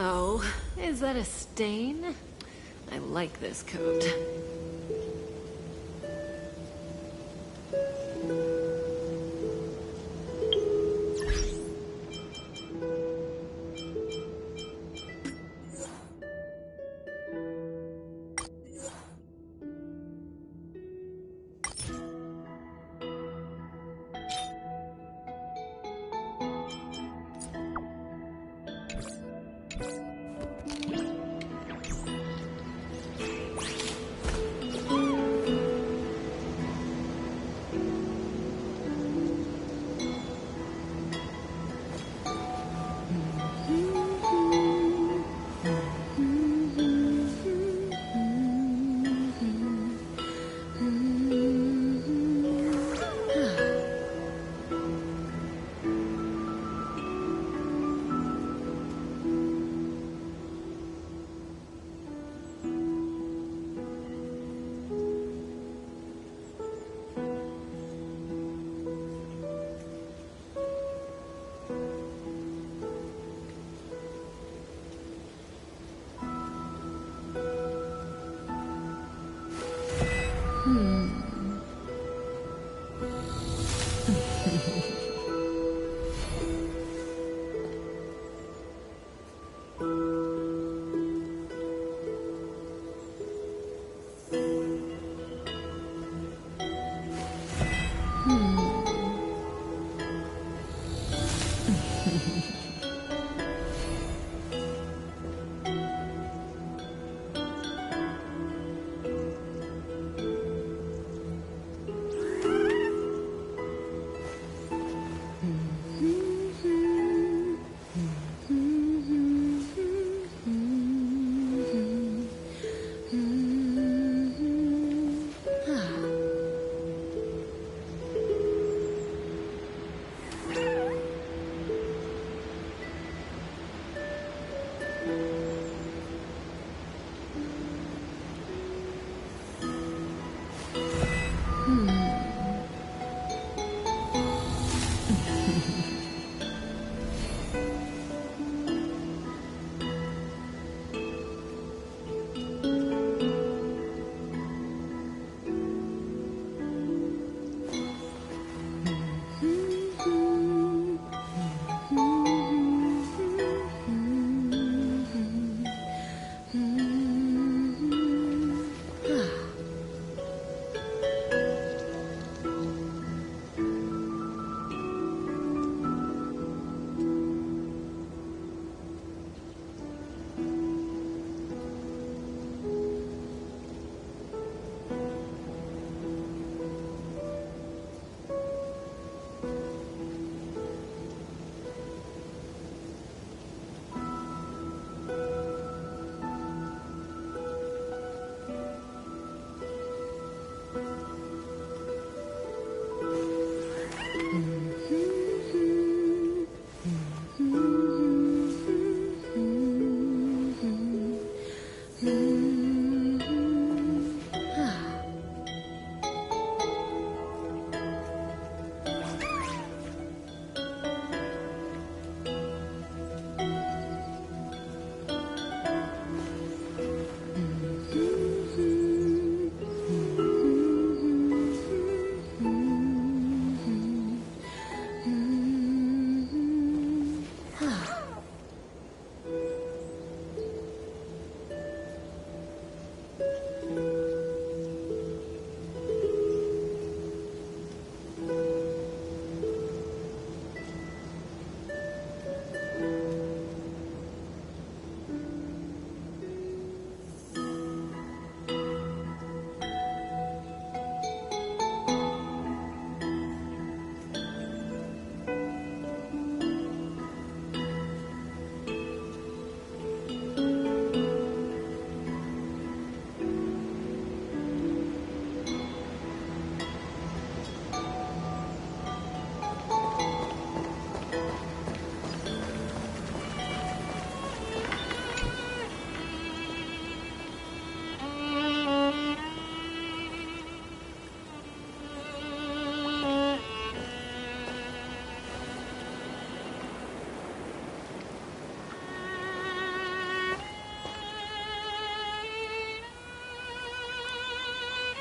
Oh, is that a stain? I like this coat.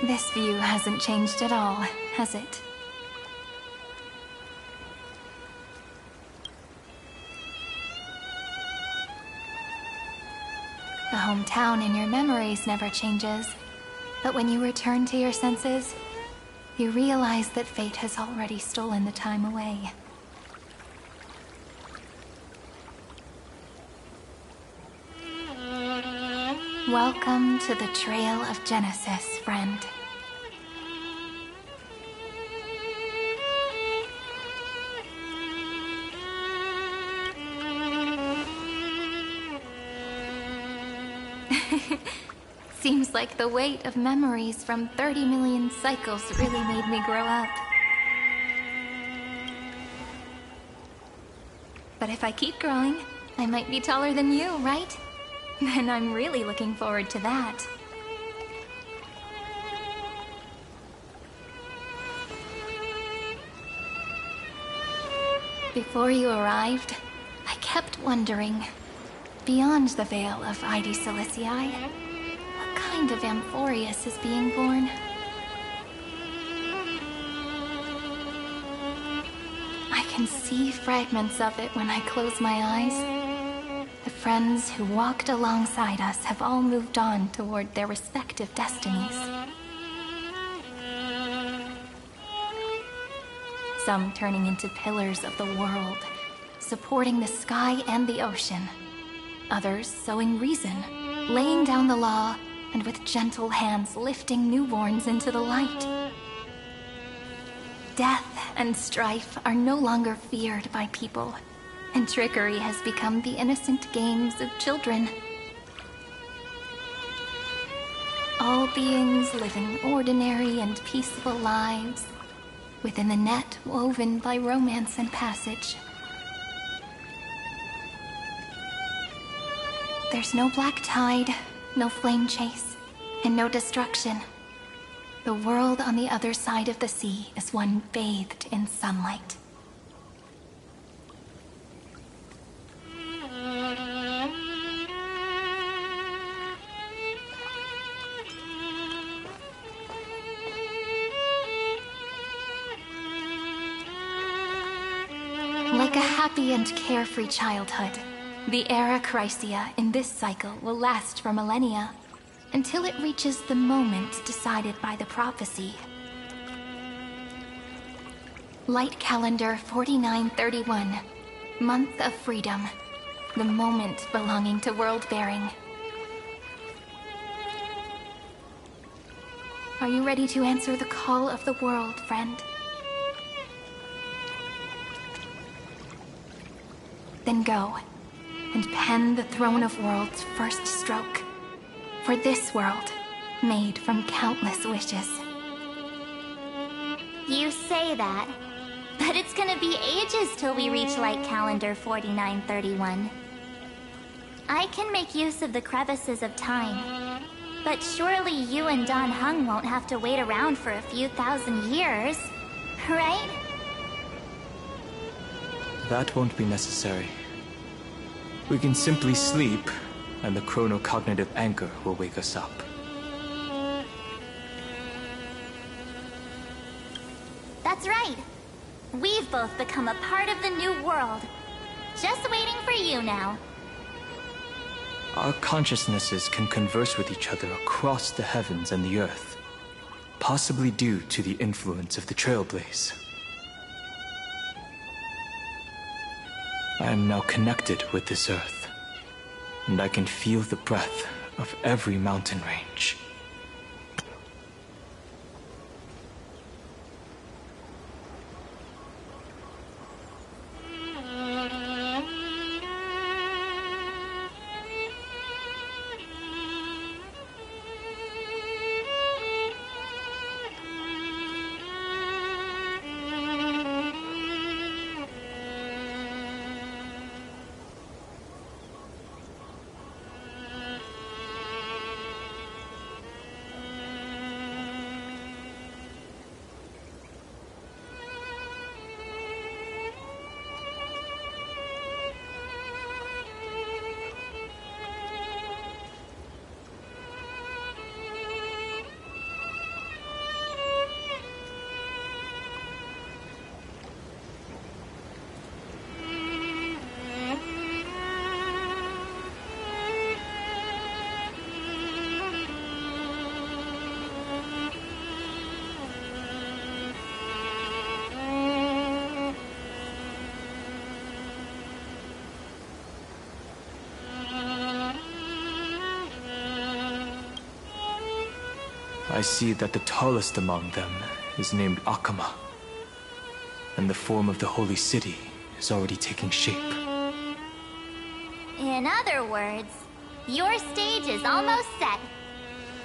This view hasn't changed at all, has it? The hometown in your memories never changes. But when you return to your senses, you realize that fate has already stolen the time away. Welcome to the Trail of Genesis, friend. Seems like the weight of memories from 30 million cycles really made me grow up. But if I keep growing, I might be taller than you, right? Then I'm really looking forward to that. Before you arrived, I kept wondering, beyond the veil of Ide Silicii, what kind of Amphorius is being born? I can see fragments of it when I close my eyes. The friends who walked alongside us have all moved on toward their respective destinies. Some turning into pillars of the world, supporting the sky and the ocean. Others sowing reason, laying down the law, and with gentle hands lifting newborns into the light. Death and strife are no longer feared by people, and trickery has become the innocent games of children. All beings living ordinary and peaceful lives, within the net woven by romance and passage. There's no black tide, no flame chase, and no destruction. The world on the other side of the sea is one bathed in sunlight. Like a happy and carefree childhood, the era Chrysia in this cycle will last for millennia, until it reaches the moment decided by the prophecy. Light calendar 4931, month of freedom, the moment belonging to world-bearing. Are you ready to answer the call of the world, friend? Then go, and pen the Throne of Worlds' first stroke. For this world, made from countless wishes. You say that, but it's gonna be ages till we reach Light Calendar 4931. I can make use of the crevices of time, but surely you and Dan Heng won't have to wait around for a few thousand years, right? That won't be necessary. We can simply sleep, and the chronocognitive anchor will wake us up. That's right. We've both become a part of the new world. Just waiting for you now. Our consciousnesses can converse with each other across the heavens and the earth, possibly due to the influence of the Trailblaze. I am now connected with this earth, and I can feel the breath of every mountain range. I see that the tallest among them is named Akama, and the form of the holy city is already taking shape. In other words, your stage is almost set.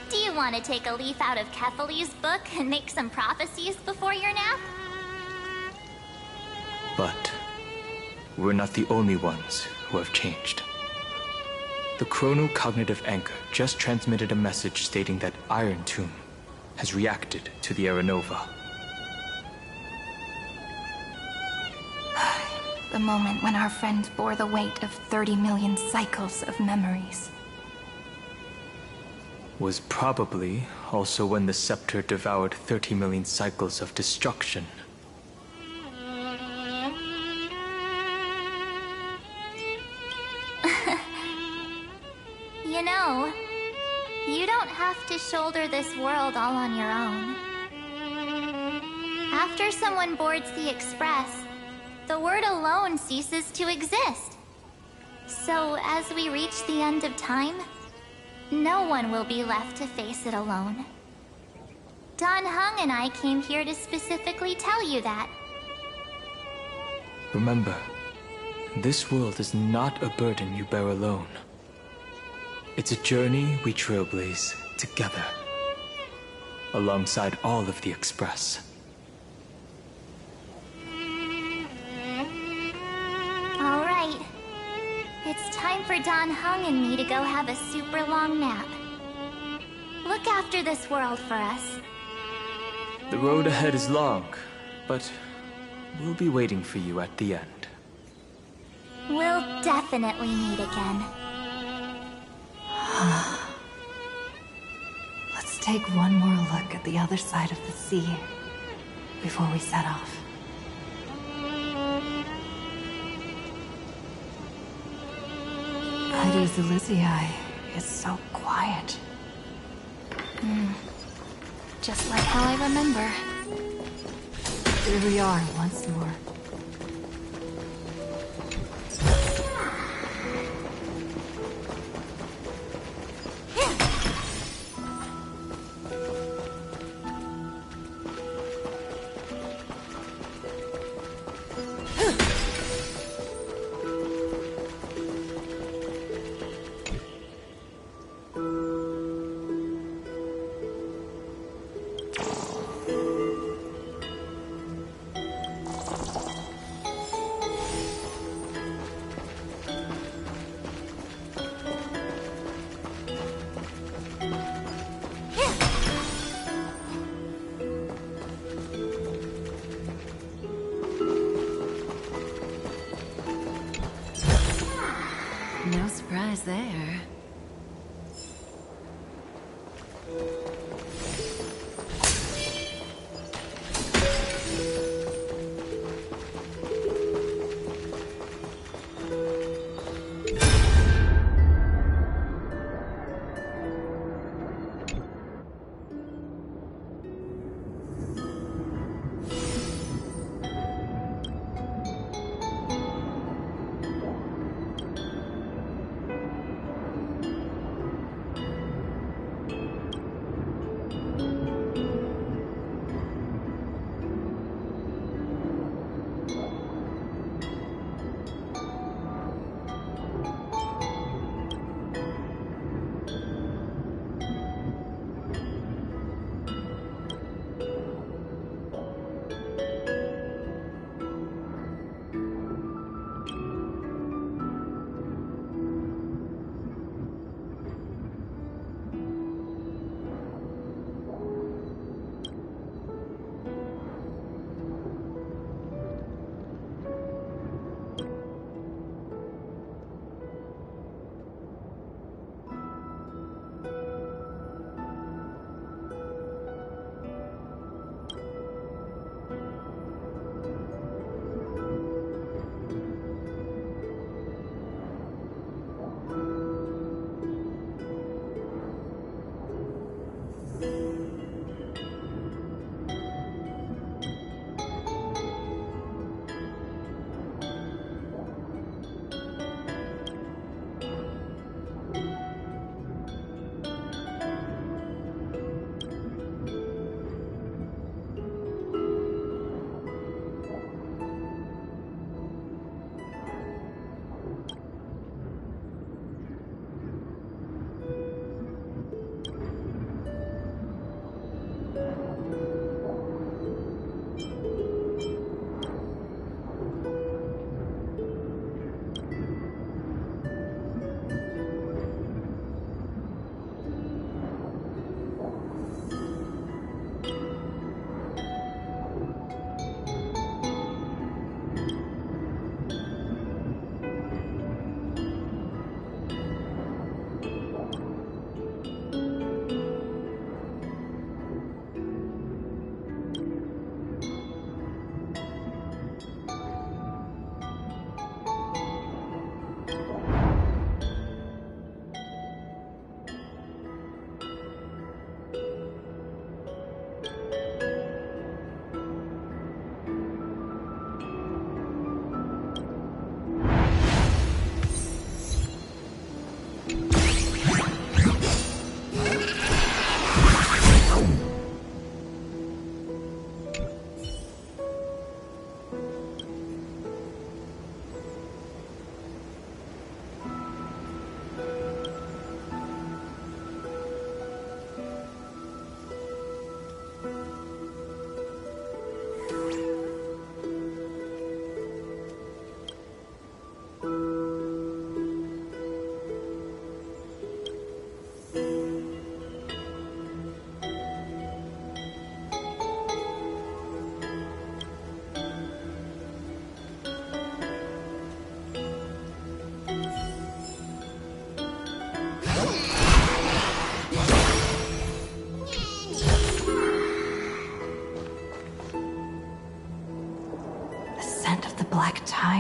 Do you want to take a leaf out of Kefali's book and make some prophecies before your nap? But we're not the only ones who have changed. The chronocognitive anchor just transmitted a message stating that Iron Tomb has reacted to the Era Nova. The moment when our friend bore the weight of 30 million cycles of memories. Was probably also when the scepter devoured 30 million cycles of destruction. You know, you don't have to shoulder this world all on your own. After someone boards the Express, the word alone ceases to exist. So as we reach the end of time, no one will be left to face it alone. Dan Heng and I came here to specifically tell you that. Remember, this world is not a burden you bear alone. It's a journey we trailblaze together, alongside all of the Express. All right. It's time for Dan Heng and me to go have a super long nap. Look after this world for us. The road ahead is long, but we'll be waiting for you at the end. We'll definitely meet again. Let's take one more look at the other side of the sea before we set off. Heidi's Elysiae is so quiet. Just like how I remember. Here we are once more. No surprise there.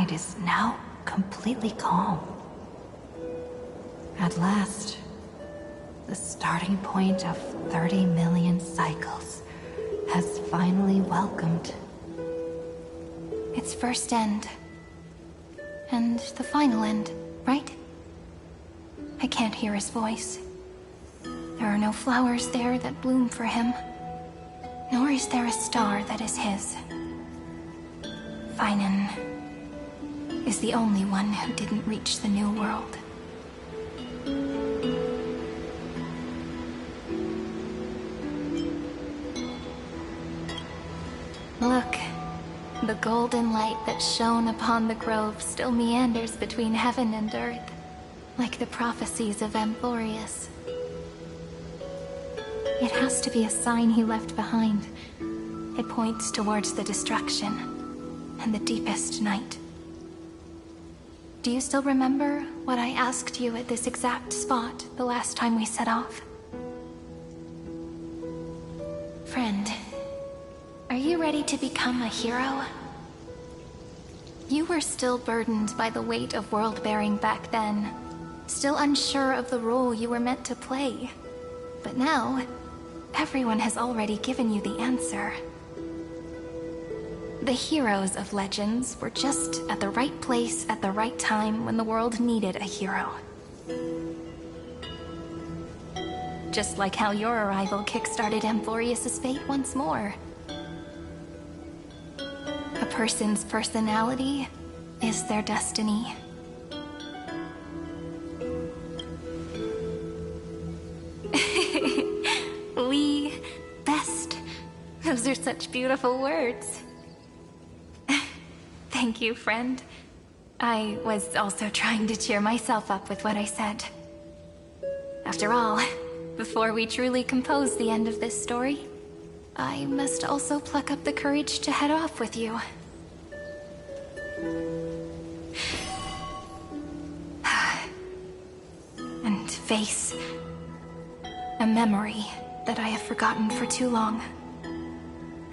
side is now completely calm. At last, the starting point of 30 million cycles has finally welcomed. Its first end. And the final end, right? I can't hear his voice. There are no flowers there that bloom for him. Nor is there a star that is his. Finan is the only one who didn't reach the new world. Look, the golden light that shone upon the grove still meanders between heaven and earth, like the prophecies of Amphorius. It has to be a sign he left behind. It points towards the destruction and the deepest night. Do you still remember what I asked you at this exact spot the last time we set off? Friend, are you ready to become a hero? You were still burdened by the weight of world-bearing back then, still unsure of the role you were meant to play. But now, everyone has already given you the answer. The heroes of Legends were just at the right place at the right time when the world needed a hero. Just like how your arrival kickstarted Amphorius' fate once more. A person's personality is their destiny. We best. Those are such beautiful words. Thank you, friend. I was also trying to cheer myself up with what I said. After all, before we truly compose the end of this story, I must also pluck up the courage to head off with you. And face a memory that I have forgotten for too long,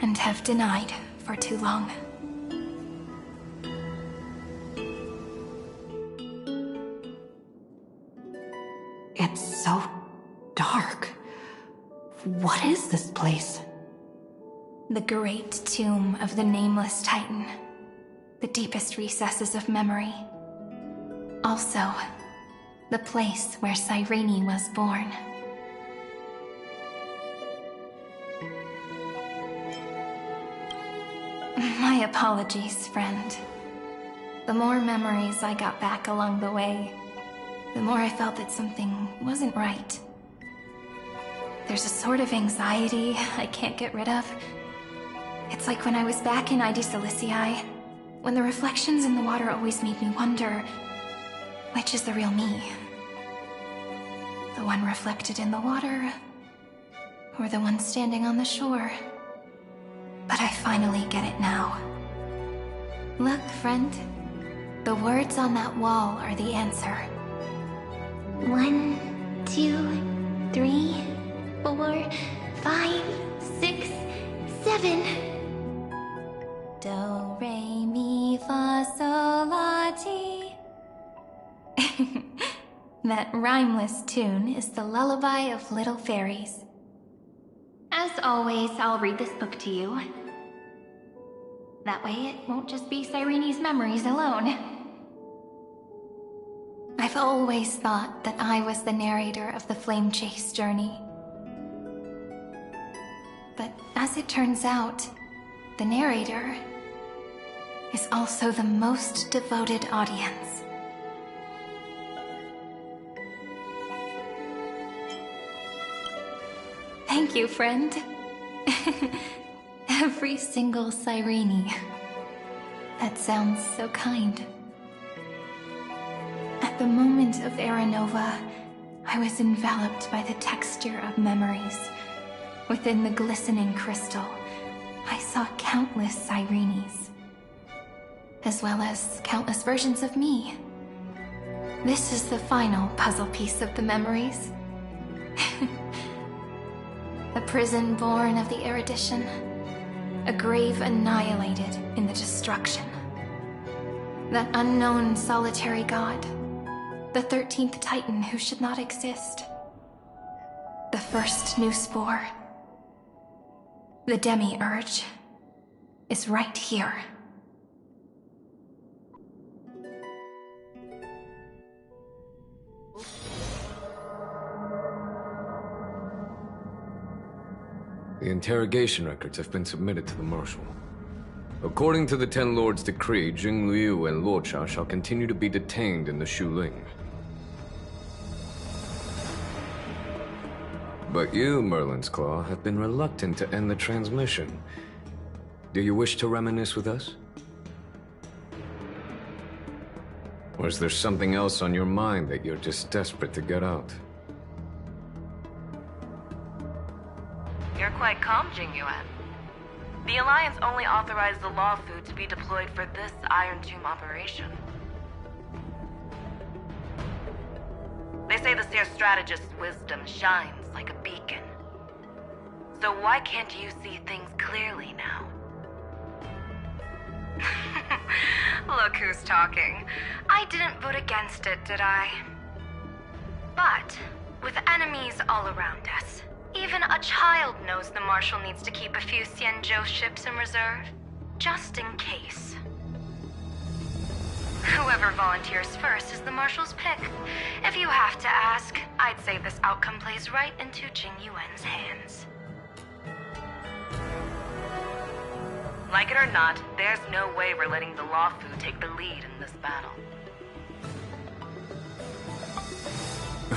and have denied for too long. It's so dark. What is this place? The great tomb of the Nameless Titan. The deepest recesses of memory. Also, the place where Cyrene was born. My apologies, friend. The more memories I got back along the way, the more I felt that something wasn't right. There's a sort of anxiety I can't get rid of. It's like when I was back in ID Silicii, when the reflections in the water always made me wonder, which is the real me? The one reflected in the water, or the one standing on the shore? But I finally get it now. Look, friend. The words on that wall are the answer. 1, 2, 3, 4, 5, 6, 7. Do, re, mi, fa, sol, la, ti. That rhymeless tune is the lullaby of little fairies. As always, I'll read this book to you. That way it won't just be Cyrene's memories alone. I've always thought that I was the narrator of the Flame Chase journey. But as it turns out, the narrator is also the most devoted audience. Thank you, friend. Every single Cyrene. That sounds so kind. At the moment of Aranova, I was enveloped by the texture of memories. Within the glistening crystal, I saw countless Cyrenes, as well as countless versions of me. This is the final puzzle piece of the memories. A prison born of the erudition. A grave annihilated in the destruction. That unknown solitary god. The 13th Titan who should not exist. The first new spore. The Demiurge is right here. The interrogation records have been submitted to the Marshal. According to the Ten Lords' decree, Jing Liu and Luocha shall continue to be detained in the Shuling. But you, Merlin's Claw, have been reluctant to end the transmission. Do you wish to reminisce with us? Or is there something else on your mind that you're just desperate to get out? You're quite calm, Jing Yuan. The Alliance only authorized the Law Fu to be deployed for this Iron Tomb operation. They say the Seer Strategist's wisdom shines like a beacon. So why can't you see things clearly now? Look who's talking. I didn't vote against it, did I? But, with enemies all around us, even a child knows the Marshal needs to keep a few Xianzhou ships in reserve, just in case. Whoever volunteers first is the Marshal's pick. If you have to ask, I'd say this outcome plays right into Jing Yuan's hands. Like it or not, there's no way we're letting the Law Fu take the lead in this battle.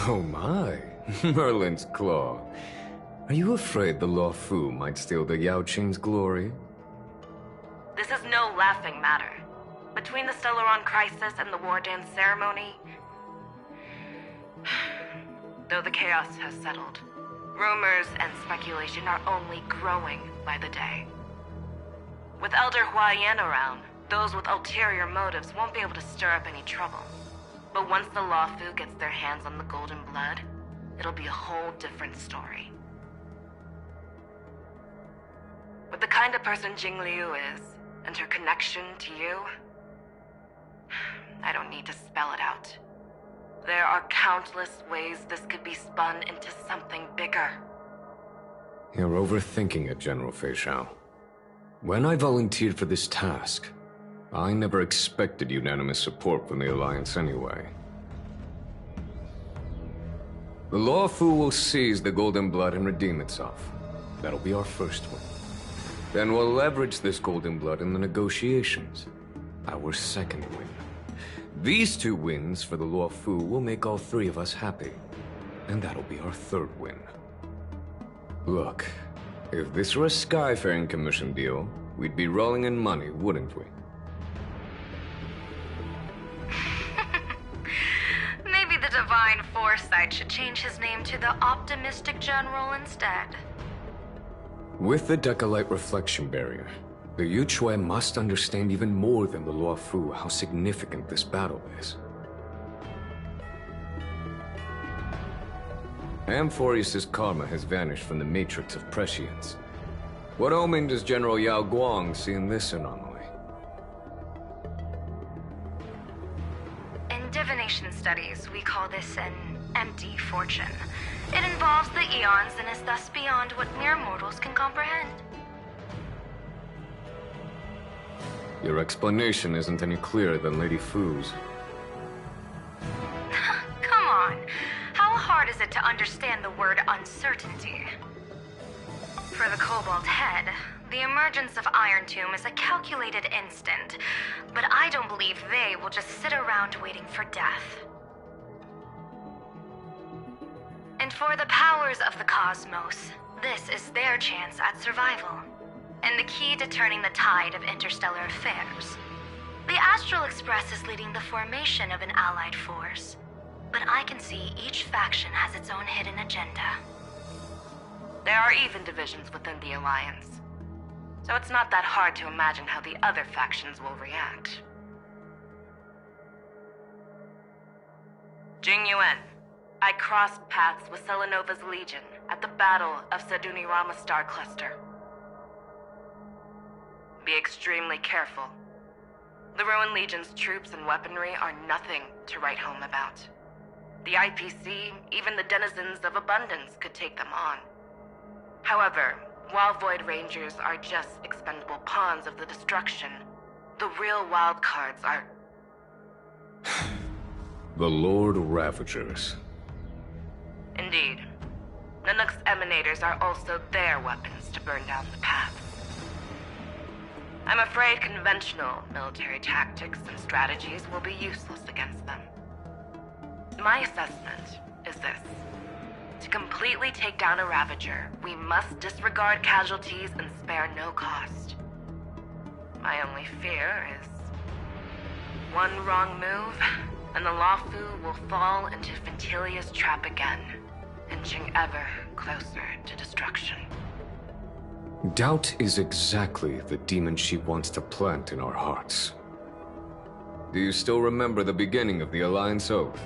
Oh my, Merlin's Claw. Are you afraid the Law Fu might steal the Yao Qing's glory? This is no laughing matter. Between the Stellaron crisis and the War Dance ceremony, though the chaos has settled, rumors and speculation are only growing by the day. With Elder Huaiyan around, those with ulterior motives won't be able to stir up any trouble. But once the Law Fu gets their hands on the Golden Blood, it'll be a whole different story. With the kind of person Jing Liu is, and her connection to you, I don't need to spell it out. There are countless ways this could be spun into something bigger. You're overthinking it, General Fei Xiao. When I volunteered for this task, I never expected unanimous support from the Alliance anyway. The Law Fu will seize the Golden Blood and redeem itself. That'll be our first win. Then we'll leverage this Golden Blood in the negotiations. Our second win. These two wins for the Law Fu will make all three of us happy. And that'll be our third win. Look, if this were a Skyfaring Commission deal, we'd be rolling in money, wouldn't we? Maybe the Divine Foresight should change his name to the Optimistic General instead. With the Decalite Reflection Barrier, the Yuchuan must understand even more than the Law Fu how significant this battle is. Amphorius' karma has vanished from the matrix of prescience. What omen does General Yao Guang see in this anomaly? In divination studies, we call this an empty fortune. It involves the eons and is thus beyond what mere mortals can comprehend. Your explanation isn't any clearer than Lady Fu's. Come on. How hard is it to understand the word uncertainty? For the Cobalt Head, the emergence of Iron Tomb is a calculated instant, but I don't believe they will just sit around waiting for death. And for the powers of the cosmos, this is their chance at survival, and the key to turning the tide of interstellar affairs. The Astral Express is leading the formation of an allied force, but I can see each faction has its own hidden agenda. There are even divisions within the Alliance, so it's not that hard to imagine how the other factions will react. Jing Yuan, I crossed paths with Selenova's Legion at the Battle of Sedunirama Star Cluster. Be extremely careful. The Rowan Legion's troops and weaponry are nothing to write home about. The IPC, even the denizens of Abundance, could take them on. However, while Void Rangers are just expendable pawns of the destruction, the real wildcards are... The Lord Ravagers. Indeed. Nanook's emanators are also their weapons to burn down the paths. I'm afraid conventional military tactics and strategies will be useless against them. My assessment is this. To completely take down a Ravager, we must disregard casualties and spare no cost. My only fear is one wrong move, and the Luofu will fall into Ventilia's trap again, inching ever closer to destruction. Doubt is exactly the demon she wants to plant in our hearts. Do you still remember the beginning of the Alliance Oath?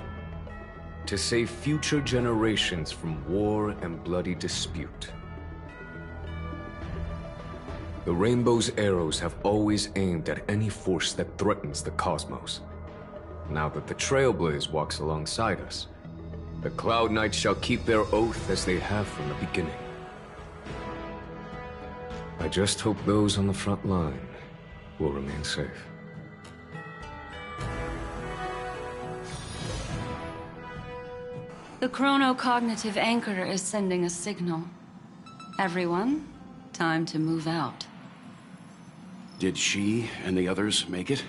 To save future generations from war and bloody dispute. The Rainbow's arrows have always aimed at any force that threatens the cosmos. Now that the Trailblaze walks alongside us, the Cloud Knights shall keep their oath as they have from the beginning. I just hope those on the front line will remain safe. The chronocognitive anchor is sending a signal. Everyone, time to move out. Did she and the others make it?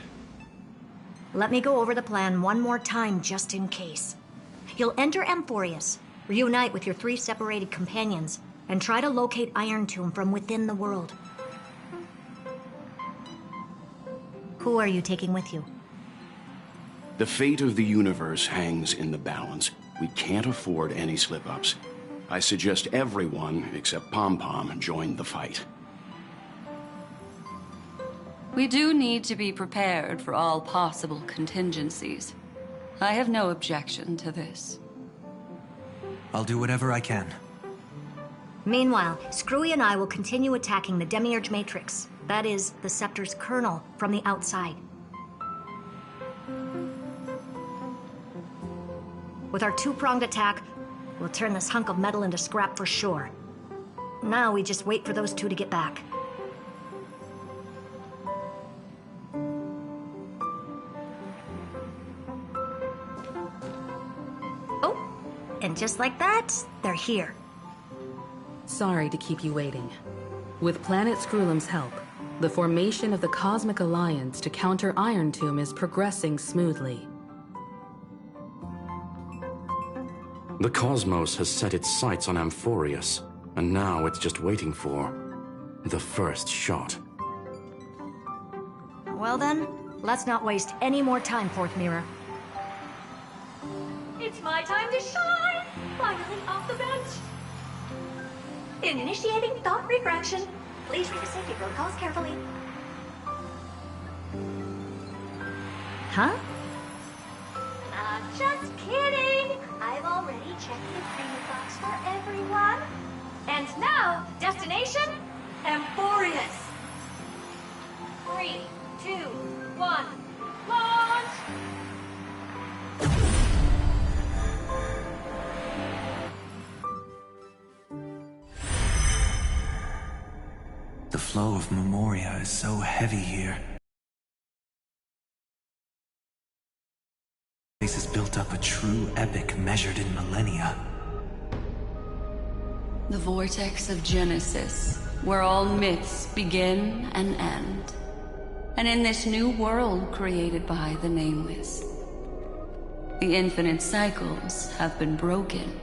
Let me go over the plan one more time just in case. You'll enter Amphorius, reunite with your 3 separated companions, and try to locate Iron Tomb from within the world. Who are you taking with you? The fate of the universe hangs in the balance. We can't afford any slip-ups. I suggest everyone, except Pom-Pom, join the fight. We do need to be prepared for all possible contingencies. I have no objection to this. I'll do whatever I can. Meanwhile, Screwy and I will continue attacking the Demiurge Matrix. That is, the Scepter's kernel, from the outside. With our 2-pronged attack, we'll turn this hunk of metal into scrap for sure. Now we just wait for those 2 to get back. Oh, and just like that, they're here. Sorry to keep you waiting. With Planet Screwlum's help, the formation of the Cosmic Alliance to counter Iron Tomb is progressing smoothly. The cosmos has set its sights on Amphorius, and now it's just waiting for the first shot. Well then, let's not waste any more time, Fourth Mirror. It's my time to shine! Finally off the bench! Initiating thought refraction. Please read the safety protocols carefully. Huh? Just kidding! I've already checked the payment box for everyone. And now, destination, Amphorius. 3, 2, 1, launch! The flow of Memoria is so heavy here. This has built up a true epic measured in millennia. The vortex of Genesis, where all myths begin and end. And in this new world created by the Nameless, the infinite cycles have been broken.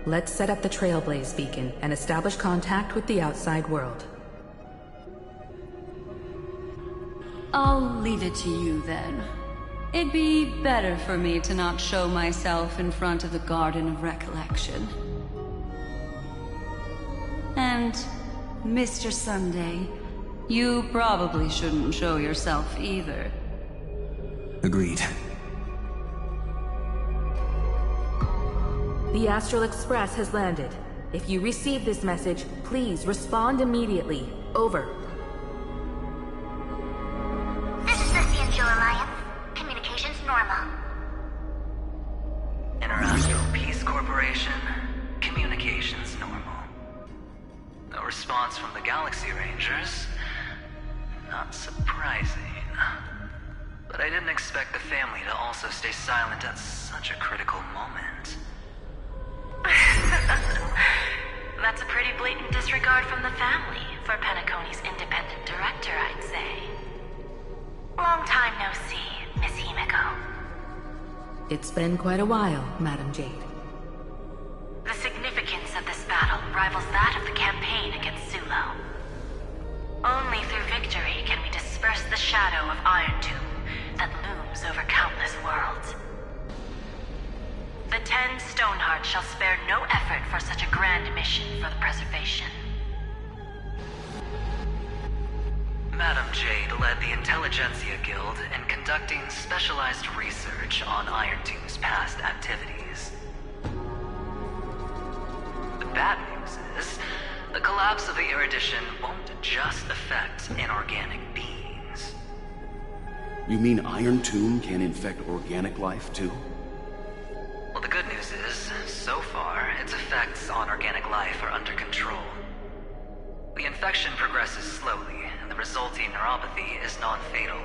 Let's set up the Trailblaze beacon and establish contact with the outside world. I'll leave it to you then. It'd be better for me to not show myself in front of the Garden of Recollection. And, Mr. Sunday, you probably shouldn't show yourself either. Agreed. The Astral Express has landed. If you receive this message, please respond immediately. Over. This is Corporation, communications normal. No response from the Galaxy Rangers. Not surprising. But I didn't expect the family to also stay silent at such a critical moment. That's a pretty blatant disregard from the family for Penacony's independent director, I'd say. Long time no see, Miss Himiko. It's been quite a while, Madam Jade. The significance of this battle rivals that of the campaign against Sulo. Only through victory can we disperse the shadow of Iron Tomb that looms over countless worlds. The 10 Stonehearts shall spare no effort for such a grand mission for the preservation. Madam Jade led the Intelligentsia Guild in conducting specialized research on Iron Tomb's past activities. The bad news is, the collapse of the Erudition won't just affect inorganic beings. You mean Iron Tomb can infect organic life, too? Well, the good news is, so far, its effects on organic life are under control. The infection progresses slowly, and the resulting neuropathy is non-fatal.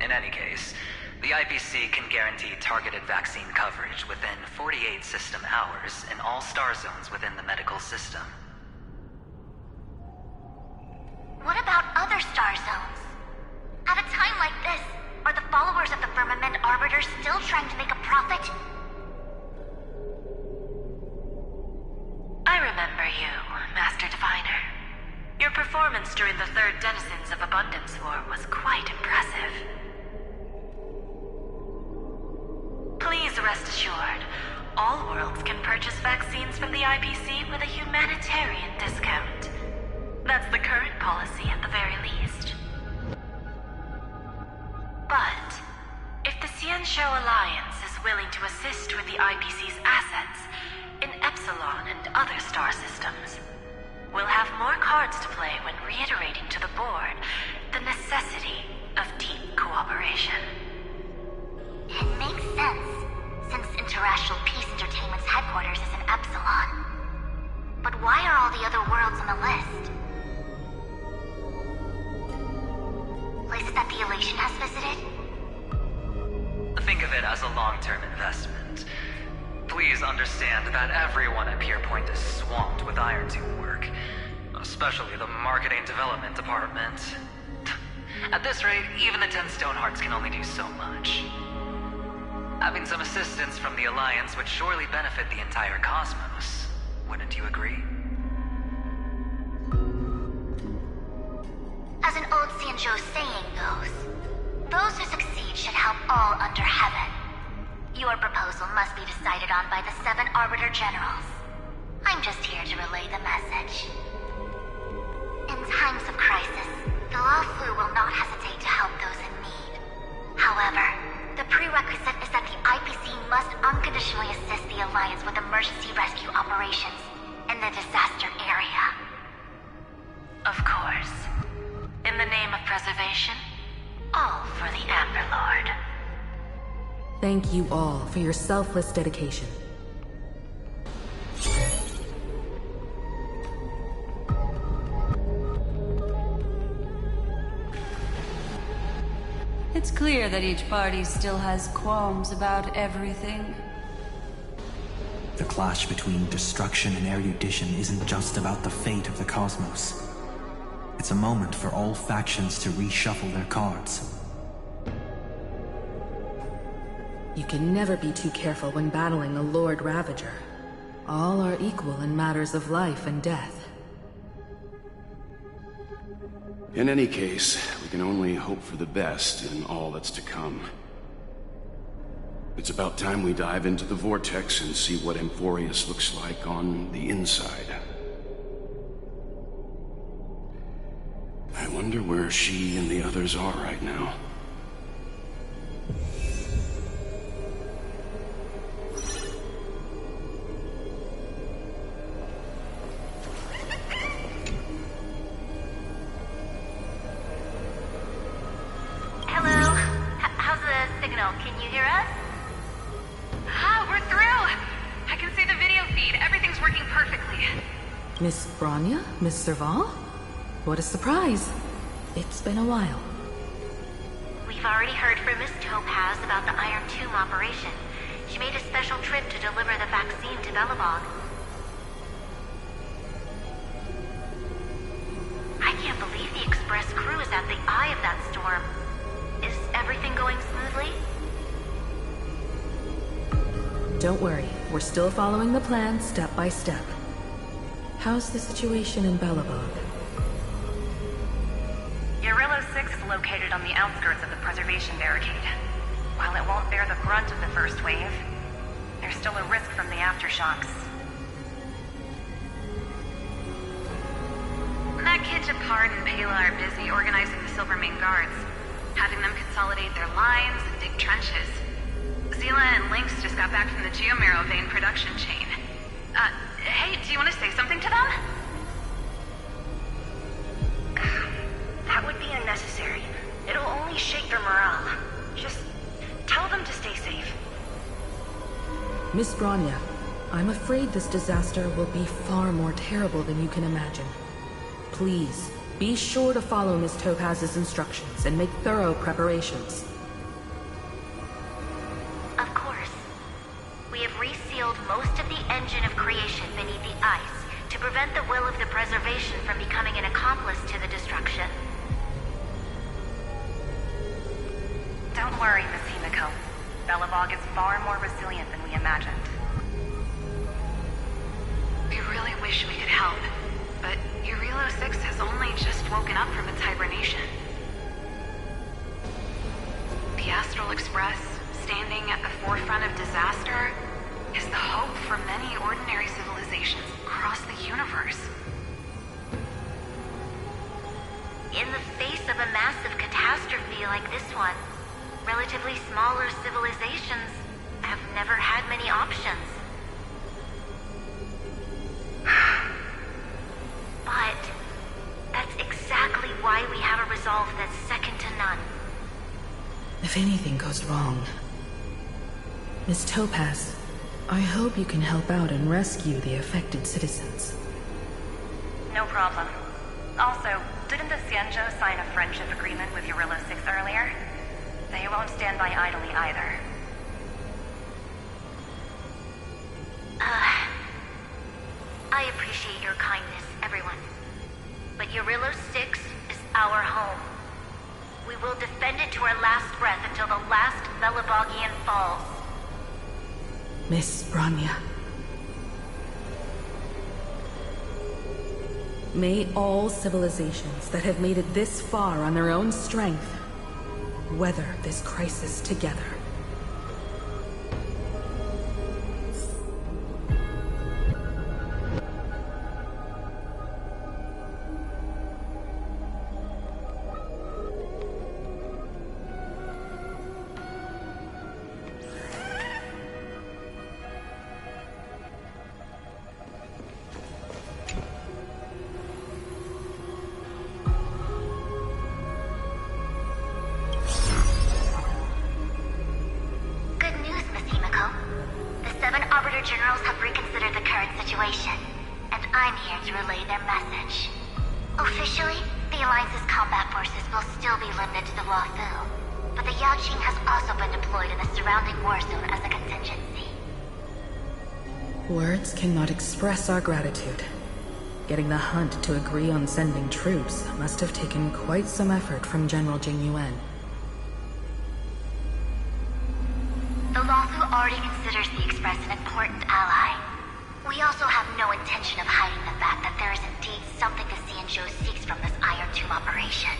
In any case, the IPC can guarantee targeted vaccine coverage within 48 system hours in all star zones within the medical system. What about other star zones? At a time like this, are the followers of the Firmament Arbiters still trying to make a profit? I remember you, Master Diviner. Your performance during the Third Denizens of Abundance War was quite impressive. Please rest assured, all worlds can purchase vaccines from the IPC with a humanitarian discount. That's the current policy at the very least. But, if the Xianzhou Alliance is willing to assist with the IPC's assets in Epsilon and other star systems, we'll have more cards to play when reiterating to the board the necessity of deep cooperation. It makes sense, since Interracial Peace Entertainment's headquarters is in Epsilon. But why are all the other worlds on the list? Places that the Elation has visited? Think of it as a long-term investment. Please understand that everyone at Pierpoint is swamped with Iron Tomb work, especially the marketing development department. At this rate, even the 10 Stonehearts can only do so much. Having some assistance from the Alliance would surely benefit the entire cosmos. Wouldn't you agree? As an old Xianzhou saying goes, those who succeed should help all under heaven. Your proposal must be decided on by the 7 Arbiter Generals. I'm just here to relay the message. In times of crisis, the Luofu will not hesitate to help those in need. However, the prerequisite is that the IPC must unconditionally assist the Alliance with emergency rescue operations in the disaster area. Of course. In the name of preservation, all for the Amber Lord. Thank you all for your selfless dedication. It's clear that each party still has qualms about everything. The clash between destruction and erudition isn't just about the fate of the cosmos. It's a moment for all factions to reshuffle their cards. You can never be too careful when battling the Lord Ravager. All are equal in matters of life and death. In any case, we can only hope for the best in all that's to come. It's about time we dive into the Vortex and see what Amphorius looks like on the inside. I wonder where she and the others are right now. Hello? How's the signal? Can you hear us? We're working perfectly. Miss Bronya? Miss Serval? What a surprise. It's been a while. We've already heard from Miss Topaz about the Iron Tomb operation. She made a special trip to deliver the vaccine to Belobog. I can't believe the Express crew is at the eye of that storm. Is everything going smoothly? Don't worry, we're still following the plan step by step. How's the situation in Belobog? Urillo 6 is located on the outskirts of the preservation barricade. While it won't bear the brunt of the first wave, there's still a risk from the aftershocks. That kid Japard and Pela are busy organizing the Silvermane Guards, having them consolidate their lines and dig trenches. Zila and Lynx just got back from the Geomarrow vein production chain. Hey, do you want to say something to them? That would be unnecessary. It'll only shake their morale. Just tell them to stay safe. Miss Bronya, I'm afraid this disaster will be far more terrible than you can imagine. Please, be sure to follow Miss Topaz's instructions and make thorough preparations. Of course. We have resealed most of the engine of creation beneath the ice to prevent the will of the preservation from becoming an accomplice to the destruction. Don't worry, Miss Himiko. Belobog is far more resilient than we imagined. We really wish we could help, but Urillo 6 has only just woken up from its hibernation. The Astral Express, standing at the forefront of disaster, is the hope for many ordinary civilizations across the universe. In the face of a massive catastrophe like this one, relatively smaller civilizations have never had many options. But that's exactly why we have a resolve that's second to none. If anything goes wrong... Miss Topaz, I hope you can help out and rescue the affected citizens. No problem. Also, didn't the Xianzhou sign a friendship agreement with Urillo 6 earlier? They won't stand by idly either. I appreciate your kindness, everyone. But Urillo 6 is our home. We will defend it to our last breath until the last Belobogian falls. Miss Bronya. May all civilizations that have made it this far on their own strength weather this crisis together. Words cannot express our gratitude. Getting the Hunt to agree on sending troops must have taken quite some effort from General Jing Yuan. The Lawfu already considers the Express an important ally. We also have no intention of hiding the fact that there is indeed something the Xianzhou seeks from this Iron Tomb operation.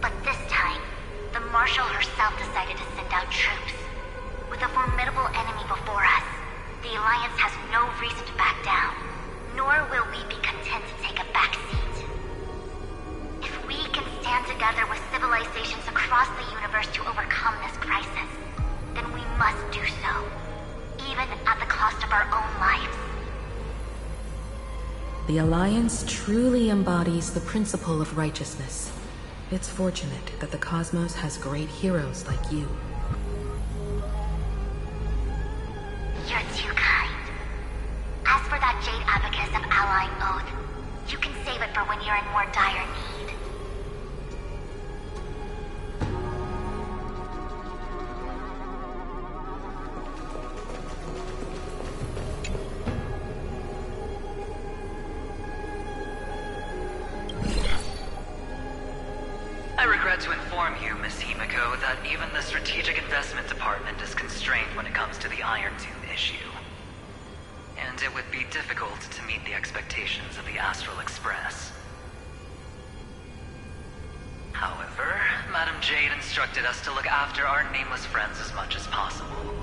But this time, the Marshal herself decided to send out troops. With a formidable enemy before us, the Alliance has no reason to back down, nor will we be content to take a back seat. If we can stand together with civilizations across the universe to overcome this crisis, then we must do so, even at the cost of our own lives. The Alliance truly embodies the principle of righteousness. It's fortunate that the cosmos has great heroes like you. we are in more dire need. I regret to inform you, Miss Himiko, that even the Strategic Investment Department is constrained when it comes to the Iron Tomb issue. And it would be difficult to meet the expectations of the Astral Express. However, Madam Jade instructed us to look after our nameless friends as much as possible.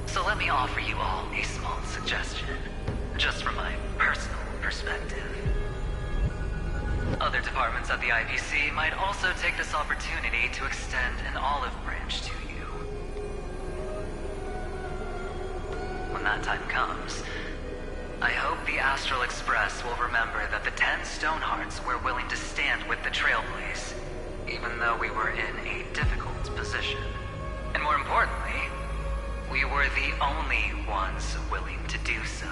So let me offer you all a small suggestion, just from my personal perspective. Other departments at the IPC might also take this opportunity to extend an olive branch to you. When that time comes, I hope the Astral Express will remember that the 10 Stonehearts were willing to stand with the Trailblaze, even though we were in a difficult position. And more importantly, we were the only ones willing to do so.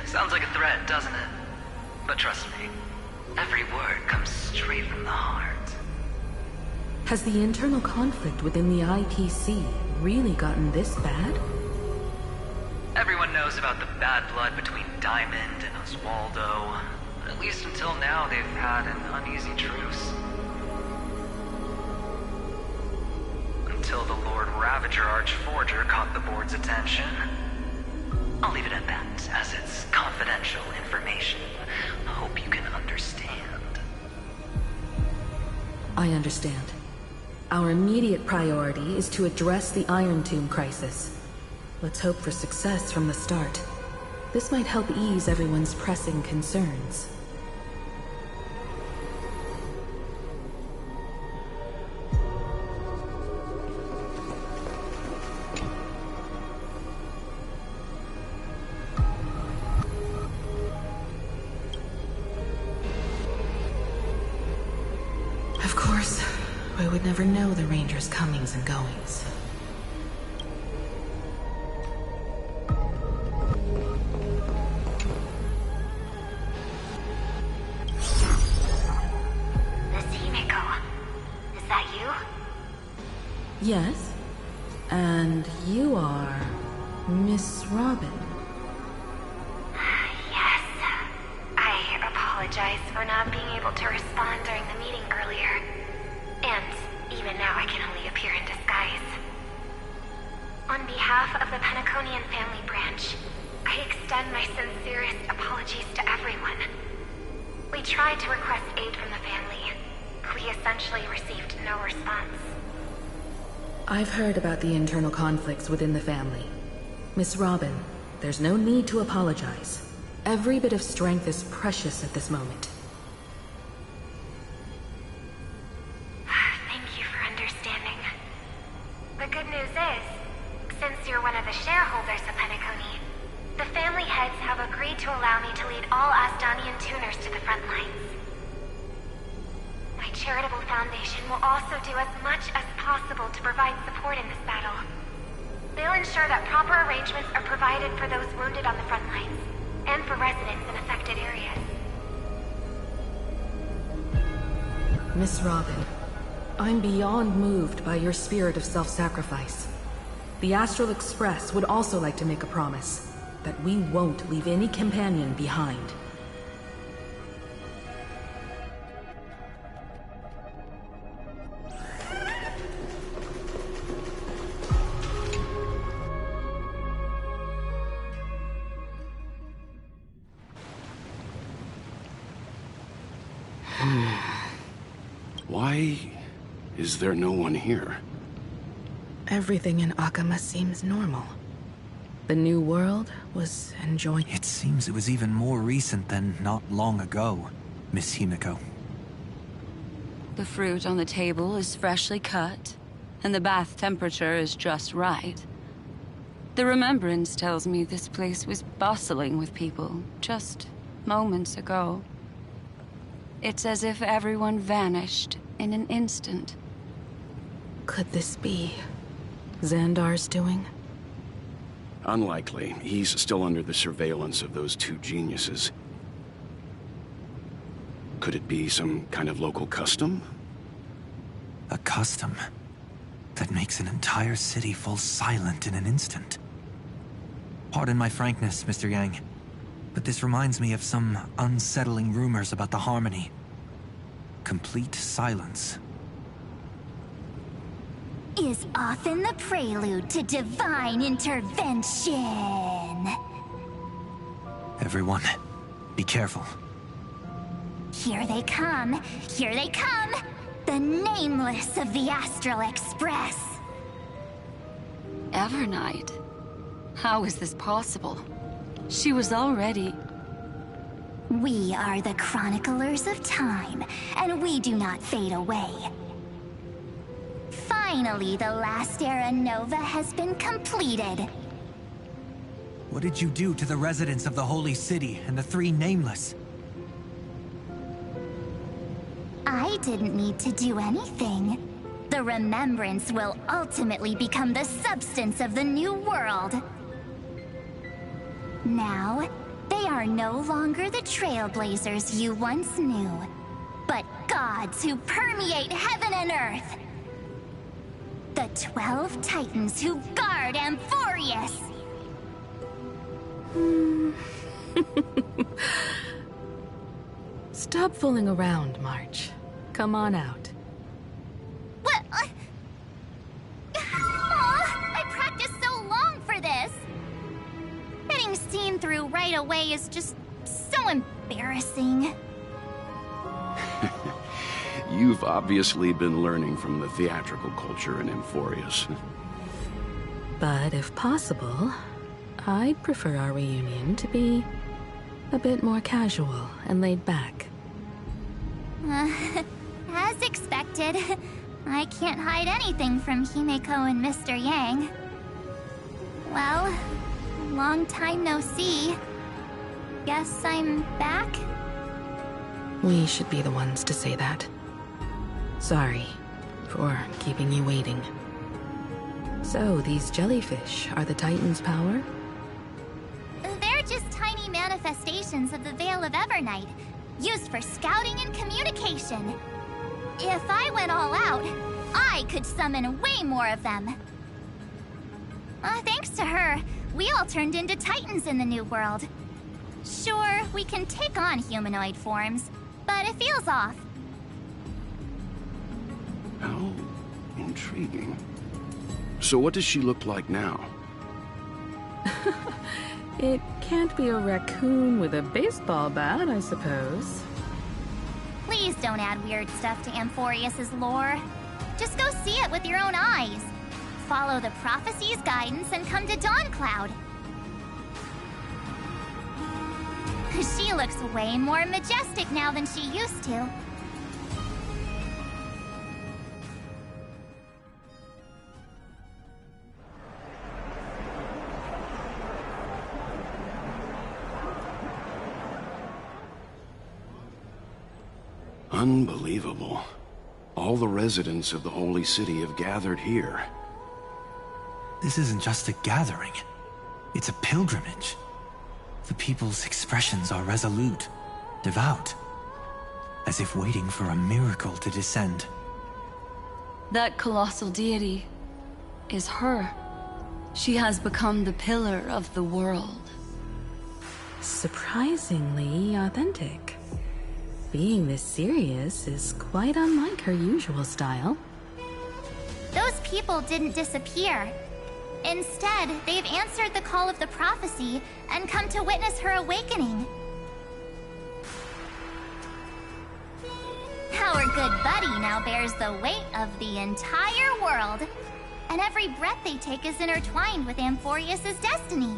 Sounds like a threat, doesn't it? But trust me, every word comes straight from the heart. Has the internal conflict within the IPC really gotten this bad? Everyone knows about the bad blood between Diamond and Oswaldo. At least until now, they've had an uneasy truce. Until the Lord Ravager Archforger caught the board's attention. I'll leave it at that, as it's confidential information. Hope you can understand. I understand. Our immediate priority is to address the Iron Tomb crisis. Let's hope for success from the start. This might help ease everyone's pressing concerns. Of course, we would never know the Ranger's comings and goings. Miss Himiko, is that you? Yes, and you are Miss Robin. Yes. I apologize for not being able to respond during the meeting earlier. And even now I can only appear in disguise. On behalf of the Penaconian family branch, I extend my sincerest apologies to everyone. We tried to request aid from the family. We essentially received no response. I've heard about the internal conflicts within the family. Miss Robin, there's no need to apologize. Every bit of strength is precious at this moment. Thank you for understanding. The good news is, since you're one of the shareholders of Penacony, the family heads have agreed to allow me to lead all Astonian tuners to the front lines. My charitable foundation will also do as much as possible to provide support in this battle. They'll ensure that proper arrangements are provided for those wounded on the front lines, and for residents in affected areas. Miss Robin, I'm beyond moved by your spirit of self-sacrifice. The Astral Express would also like to make a promise that we won't leave any companion behind. Why is there no one here? Everything in Akama seems normal. The new world was enjoying... It seems it was even more recent than not long ago, Miss Himiko. The fruit on the table is freshly cut, and the bath temperature is just right. The remembrance tells me this place was bustling with people just moments ago. It's as if everyone vanished in an instant. Could this be Xandar's doing? Unlikely. He's still under the surveillance of those two geniuses. Could it be some kind of local custom? A custom that makes an entire city fall silent in an instant. Pardon my frankness, Mr. Yang, but this reminds me of some unsettling rumors about the Harmony. Complete silence. Is often the prelude to divine intervention. Everyone, be careful. Here they come! Here they come! The Nameless of the Astral Express! Evernight? How is this possible? She was already... We are the Chroniclers of Time, and we do not fade away. Finally, the last era Nova has been completed. What did you do to the residents of the Holy City and the three Nameless? I didn't need to do anything. The Remembrance will ultimately become the substance of the new world. Now, they are no longer the Trailblazers you once knew, but gods who permeate heaven and earth. The 12 Titans who guard Amphorius! Stop fooling around, March. Come on out. What? I practiced so long for this! Getting seen through right away is just so embarrassing. You've obviously been learning from the theatrical culture in Amphorius. But if possible, I'd prefer our reunion to be a bit more casual and laid back. As expected, I can't hide anything from Himeko and Mr. Yang. Well, long time no see. Guess I'm back? We should be the ones to say that. Sorry for keeping you waiting. So, these jellyfish are the Titan's power? They're just tiny manifestations of the Veil of Evernight, used for scouting and communication. If I went all out, I could summon way more of them. Thanks to her, we all turned into Titans in the New World. Sure, we can take on humanoid forms, but it feels off. How intriguing. So what does she look like now? It can't be a raccoon with a baseball bat, I suppose. Please don't add weird stuff to Amphorius's lore. Just go see it with your own eyes. Follow the prophecy's guidance and come to Dawncloud. She looks way more majestic now than she used to. Unbelievable. All the residents of the Holy City have gathered here. This isn't just a gathering. It's a pilgrimage. The people's expressions are resolute, devout, as if waiting for a miracle to descend. That colossal deity is her. She has become the pillar of the world. Surprisingly authentic. Being this serious is quite unlike her usual style. Those people didn't disappear. Instead, they've answered the call of the prophecy and come to witness her awakening. Our good buddy now bears the weight of the entire world, and every breath they take is intertwined with Amphorius' destiny.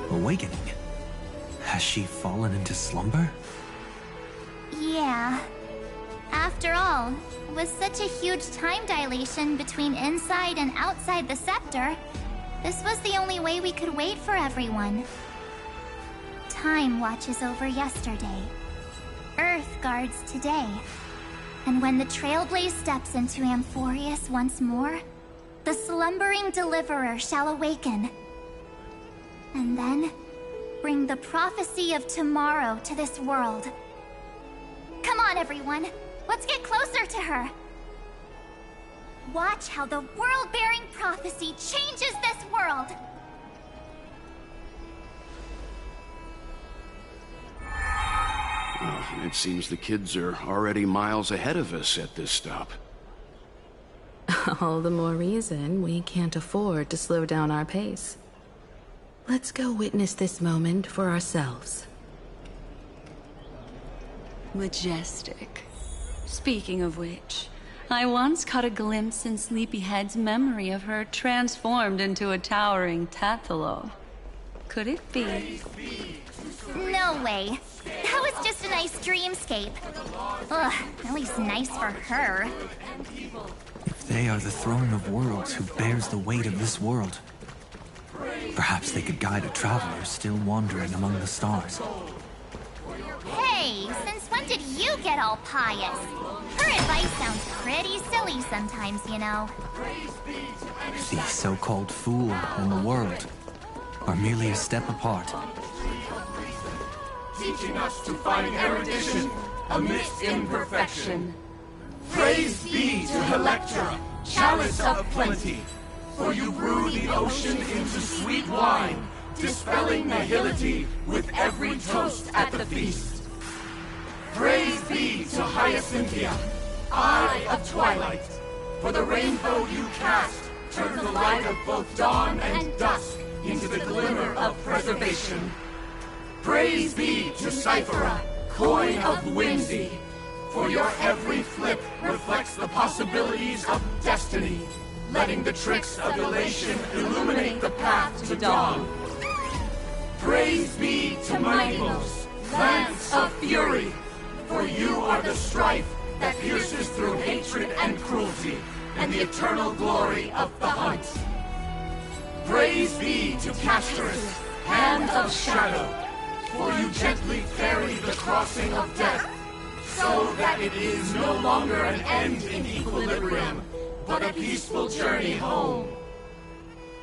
Awakening? Has she fallen into slumber? Yeah. After all, with such a huge time dilation between inside and outside the scepter, this was the only way we could wait for everyone. Time watches over yesterday. Earth guards today. And when the Trailblaze steps into Amphorius once more, the slumbering deliverer shall awaken. And then, bring the prophecy of tomorrow to this world. Come on, everyone. Let's get closer to her. Watch how the world-bearing prophecy changes this world. It seems the kids are already miles ahead of us at this stop. All the more reason we can't afford to slow down our pace. Let's go witness this moment for ourselves. Majestic. Speaking of which, I once caught a glimpse in Sleepyhead's memory of her transformed into a towering Tathalov. Could it be? No way. That was just a nice dreamscape. Ugh, at least nice for her. If they are the throne of worlds who bears the weight of this world, perhaps they could guide a traveler still wandering among the stars. Hey, since when did you get all pious? Her advice sounds pretty silly sometimes, you know. The so-called fool and the world are merely a step apart. Teaching us to find erudition amidst imperfection. Praise be to Helectra, chalice of plenty, for you brew the ocean into sweet wine, dispelling nihility with every toast at the feast. Praise be to Hyacinthia, eye of twilight, for the rainbow you cast turns the light of both dawn and dusk into the glimmer of preservation. Praise be to Cyphera, coin of whimsy, for your every flip reflects the possibilities of destiny, letting the tricks of elation illuminate the path to dawn. Praise be to Mightylos, lance of fury, for you are the strife that pierces through hatred and cruelty, and the eternal glory of the hunt. Praise be to Castorus, hand of shadow, for you gently ferry the crossing of death, so that it is no longer an end in equilibrium, but a peaceful journey home.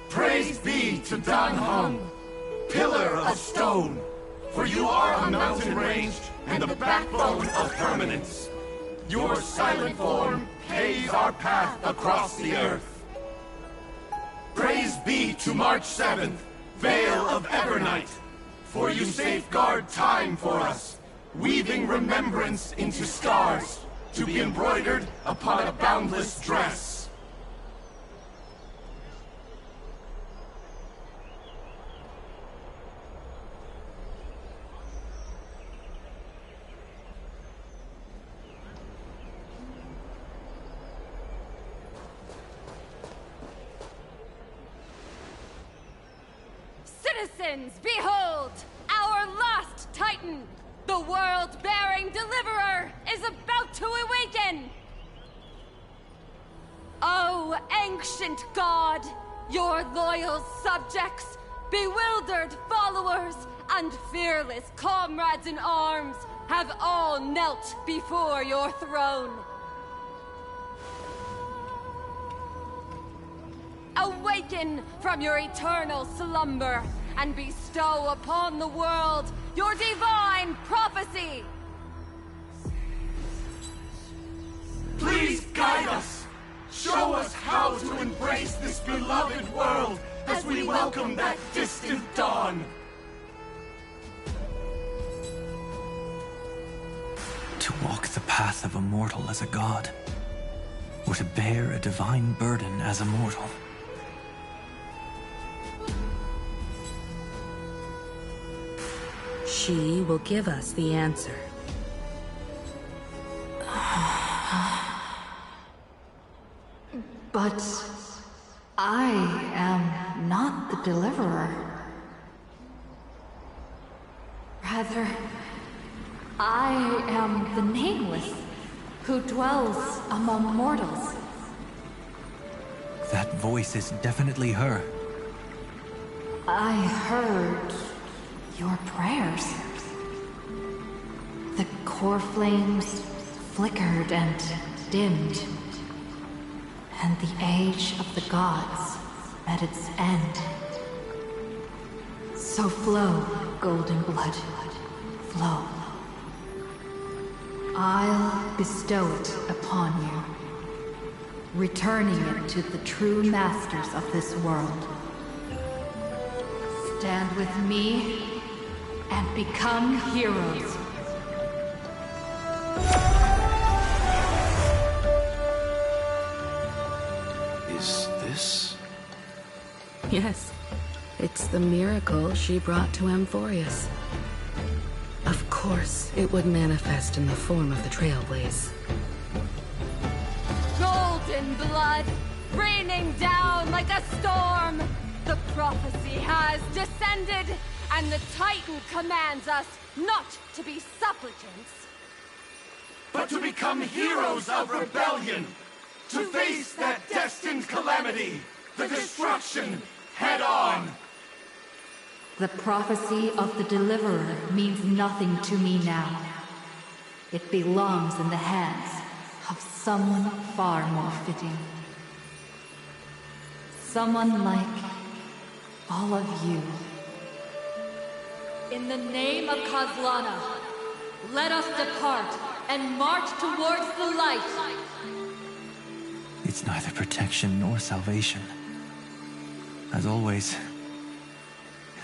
Praise be to Dan Heng, pillar of stone, for you are a mountain range and the backbone of permanence. Your silent form paves our path across the earth. Praise be to March 7th, Veil of Evernight, for you safeguard time for us, weaving remembrance into stars, to be embroidered upon a boundless dress. Citizens, behold! Our last Titan, the world-bearing deliverer, is about to awaken! Oh, ancient god, your loyal subjects, bewildered followers, and fearless comrades in arms have all knelt before your throne. Awaken from your eternal slumber and bestow upon the world your divine prophecy! Please guide us! Show us how to embrace this beloved world as we welcome that distant dawn! To walk the path of a mortal as a god, or to bear a divine burden as a mortal. She will give us the answer. But I am not the deliverer. Rather, I am the Nameless, who dwells among mortals. That voice is definitely her. I heard your prayers. The core flames flickered and dimmed, and the age of the gods met its end. So flow, golden blood. Flow. I'll bestow it upon you, returning it to the true masters of this world. Stand with me and become heroes. Is this? Yes. It's the miracle she brought to Amphorius. Of course, it would manifest in the form of the Trailblaze. Golden blood, raining down like a storm. The prophecy has descended, and the Titan commands us not to be supplicants, but to become heroes of rebellion, to face that destined calamity, the destruction, head on. The prophecy of the Deliverer means nothing to me now. It belongs in the hands of someone far more fitting. Someone like all of you. In the name of Kozlana, let us depart and march towards the light. It's neither protection nor salvation. As always,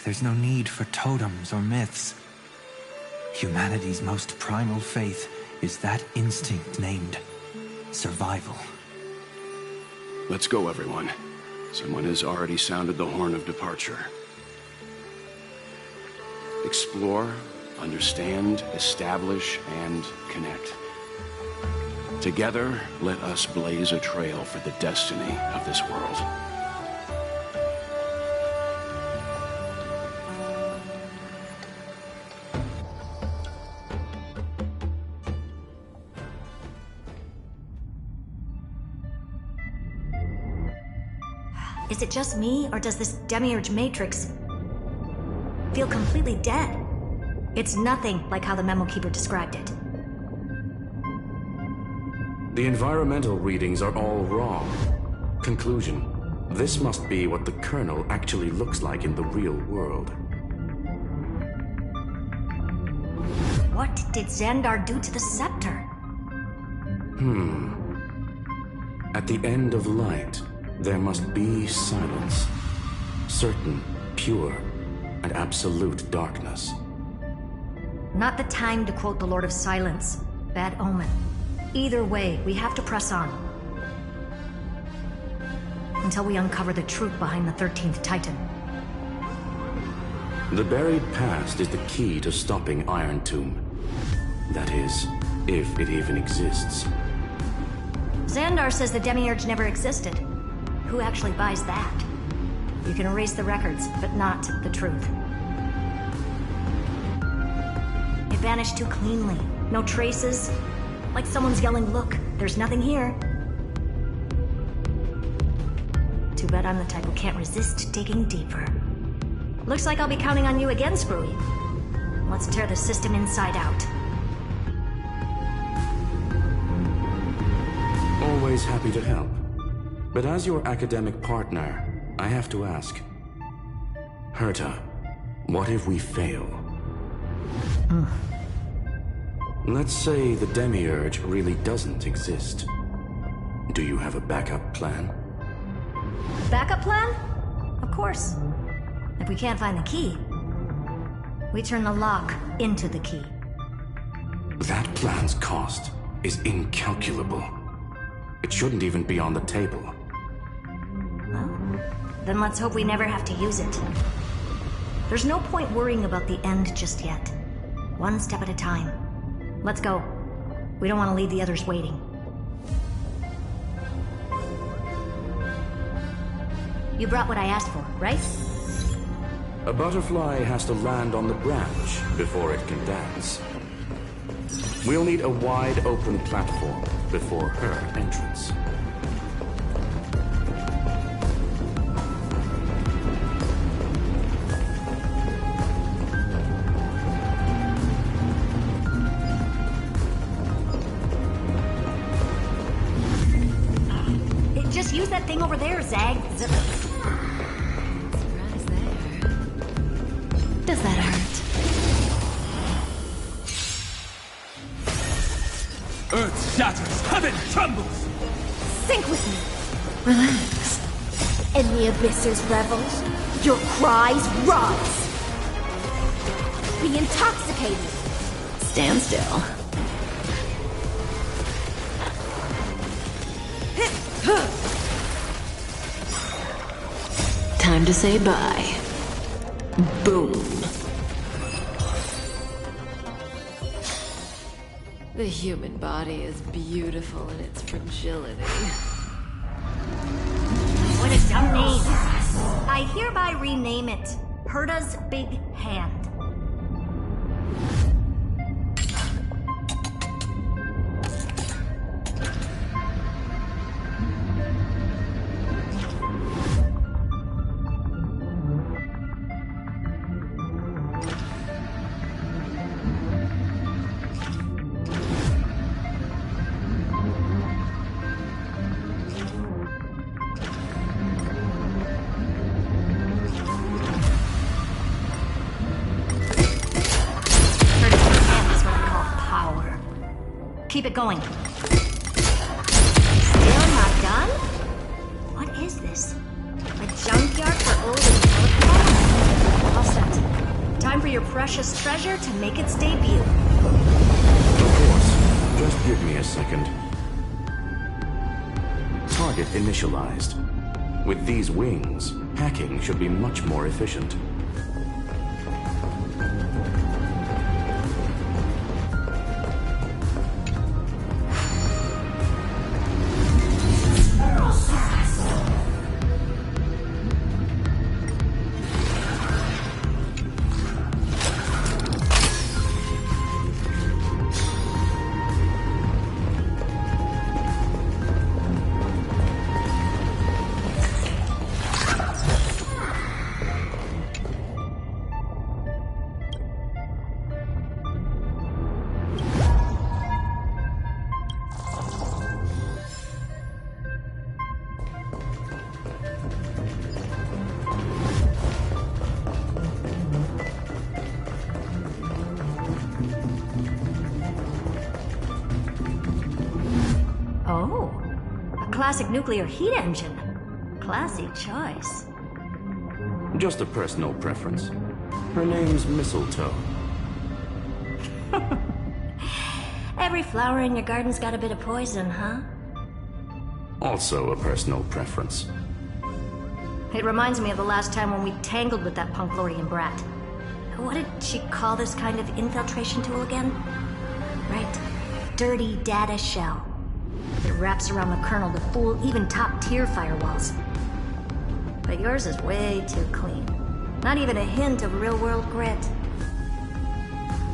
there's no need for totems or myths. Humanity's most primal faith is that instinct named survival. Let's go, everyone. Someone has already sounded the horn of departure. Explore, understand, establish, and connect. Together, let us blaze a trail for the destiny of this world. Is it just me, or does this Demiurge Matrix feel completely dead? It's nothing like how the Memo Keeper described it. The environmental readings are all wrong. Conclusion: this must be what the kernel actually looks like in the real world. What did Xandar do to the scepter? At the end of light, there must be silence. Certain, pure, and absolute darkness. Not the time to quote the Lord of Silence. Bad omen. Either way, we have to press on. Until we uncover the truth behind the 13th Titan. The buried past is the key to stopping Iron Tomb. That is, if it even exists. Xandar says the Demiurge never existed. Who actually buys that? You can erase the records, but not the truth. It vanished too cleanly. No traces. Like someone's yelling, "Look, there's nothing here." Too bad I'm the type who can't resist digging deeper. Looks like I'll be counting on you again, Screwy. Let's tear the system inside out. Always happy to help. But as your academic partner, I have to ask. Herta, what if we fail? Let's say the Demiurge really doesn't exist. Do you have a backup plan? Backup plan? Of course. If we can't find the key, we turn the lock into the key. That plan's cost is incalculable. It shouldn't even be on the table. Well, then let's hope we never have to use it. There's no point worrying about the end just yet. One step at a time. Let's go. We don't want to leave the others waiting. You brought what I asked for, right? A butterfly has to land on the branch before it can dance. We'll need a wide open platform before her entrance. Just use that thing over there, Zag. Earth shatters, heaven trembles! Sink with me. Relax. And the abysses revels. Your cries rise. Be intoxicated. Stand still. Time to say bye. Boom. The human body is beautiful in its fragility. What a dumb name. I hereby rename it Herta's Big Hand. Keep it going. Still not done? What is this? A junkyard for old and telegraph? All set. Time for your precious treasure to make its debut. Of course. Just give me a second. Target initialized. With these wings, hacking should be much more efficient. Classic nuclear heat engine. Classy choice. Just a personal preference. Her name's Mistletoe. Every flower in your garden's got a bit of poison, huh? Also a personal preference. It reminds me of the last time when we tangled with that Punklorian brat. What did she call this kind of infiltration tool again? Right. Dirty data shell. It wraps around the kernel to fool even top-tier firewalls. But yours is way too clean. Not even a hint of real-world grit.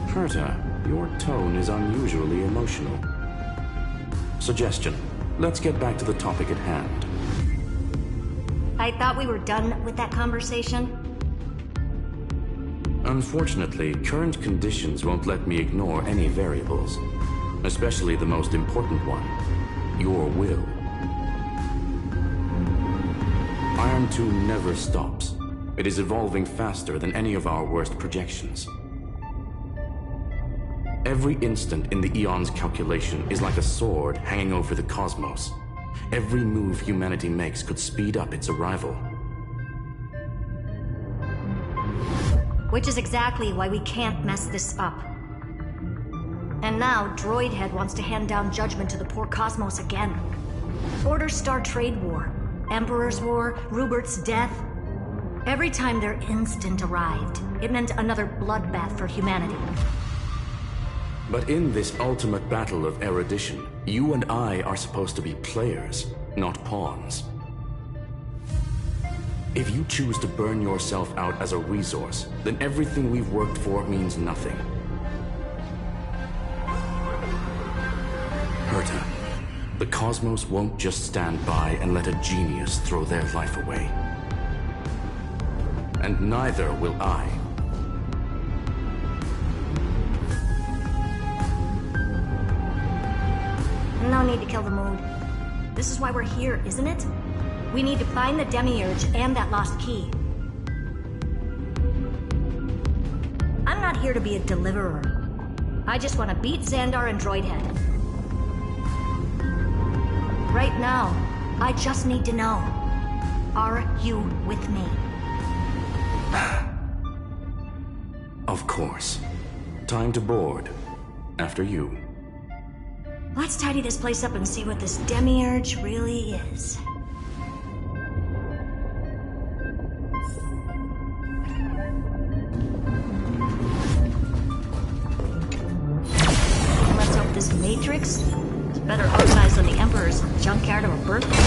Herta, your tone is unusually emotional. Suggestion. Let's get back to the topic at hand. I thought we were done with that conversation. Unfortunately, current conditions won't let me ignore any variables. Especially the most important one. Your will. Iron Tomb never stops. It is evolving faster than any of our worst projections. Every instant in the Eon's calculation is like a sword hanging over the cosmos. Every move humanity makes could speed up its arrival. Which is exactly why we can't mess this up. And now, Droidhead wants to hand down judgment to the poor cosmos again. Order Star Trade War, Emperor's War, Rupert's death. Every time their instant arrived, it meant another bloodbath for humanity. But in this ultimate battle of erudition, you and I are supposed to be players, not pawns. If you choose to burn yourself out as a resource, then everything we've worked for means nothing. Herta, the cosmos won't just stand by and let a genius throw their life away. And neither will I. No need to kill the mood. This is why we're here, isn't it? We need to find the Demiurge and that lost key. I'm not here to be a deliverer. I just want to beat Xandar and Droidhead. Right now, I just need to know. Are you with me? Of course. Time to board. After you. Let's tidy this place up and see what this demiurge really is. Let's hope this Matrix is better organized than the Emperor's junkyard of a birthplace.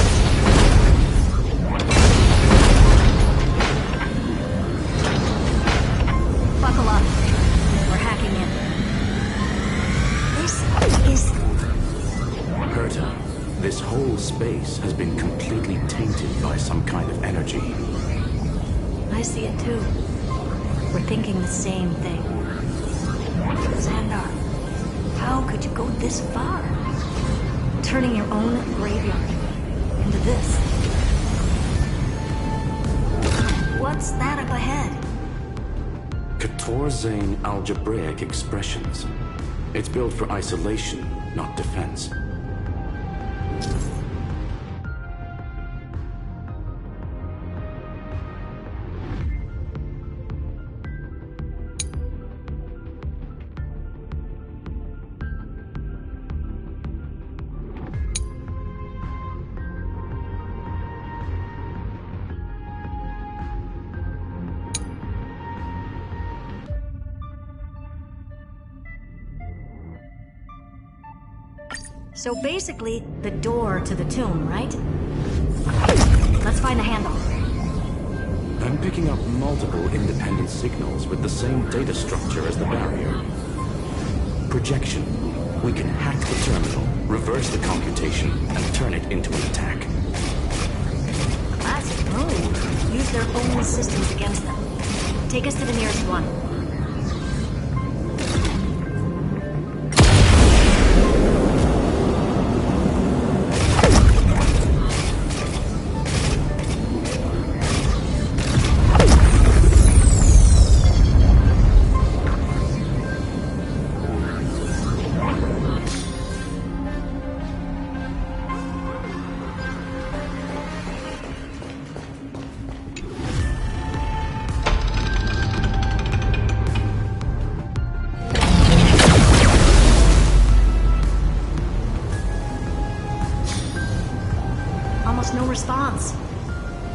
Buckle up. We're hacking in. This is... Herta, this whole space has been completely tainted by some kind of energy. I see it too. We're thinking the same thing. Xandar, how could you go this far? Turning your own graveyard into this. What's that up ahead? Katorzane algebraic expressions. It's built for isolation, not defense. So basically, the door to the tomb, right? Let's find the handle. I'm picking up multiple independent signals with the same data structure as the barrier. Projection. We can hack the terminal, reverse the computation, and turn it into an attack. Classic move. Use their own systems against them. Take us to the nearest one. No response.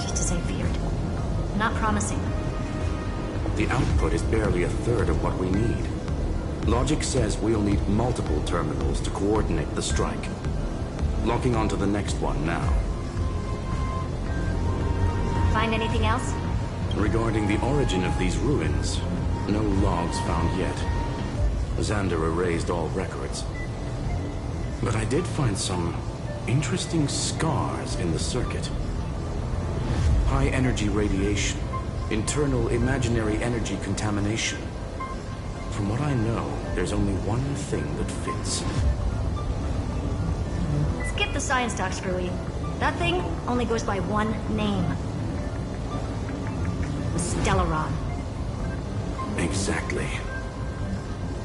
Just as I feared. Not promising. The output is barely a third of what we need. Logic says we'll need multiple terminals to coordinate the strike. Locking onto the next one now. Find anything else? Regarding the origin of these ruins, no logs found yet. Xander erased all records. But I did find some interesting scars in the circuit. High energy radiation, internal imaginary energy contamination. From what I know, there's only one thing that fits. Skip the science talk, Screwy. That thing only goes by one name. Stellaron. Exactly.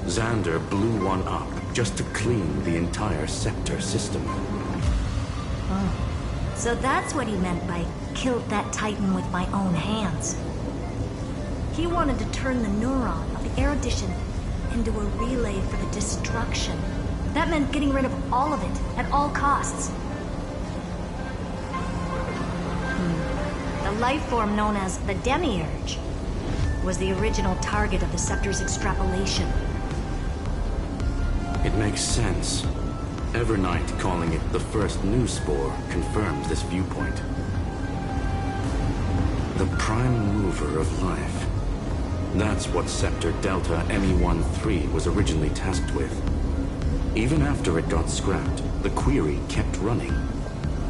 Xander blew one up just to clean the entire Scepter system. Oh. So that's what he meant by killed that Titan with my own hands. He wanted to turn the neuron of the erudition into a relay for the destruction. That meant getting rid of all of it at all costs. The life form known as the Demiurge was the original target of the Scepter's extrapolation. It makes sense. Evernight calling it the first new spore confirms this viewpoint. The prime mover of life. That's what Scepter Delta ME-13 was originally tasked with. Even after it got scrapped, the query kept running.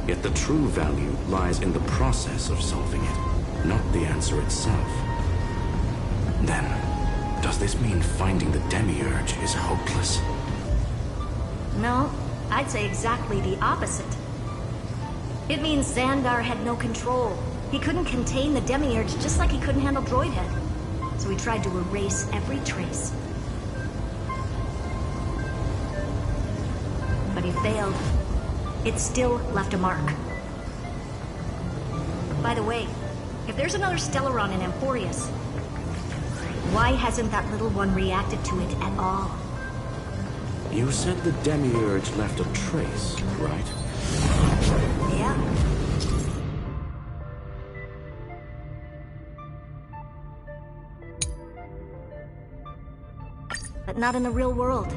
Yet the true value lies in the process of solving it, not the answer itself. Then, does this mean finding the Demiurge is hopeless? No, I'd say exactly the opposite. It means Xandar had no control. He couldn't contain the Demiurge just like he couldn't handle Droidhead. So he tried to erase every trace. But he failed. it still left a mark. By the way, if there's another Stellaron in Amphorius, why hasn't that little one reacted to it at all? You said the Demiurge left a trace, right? Yeah. But not in the real world.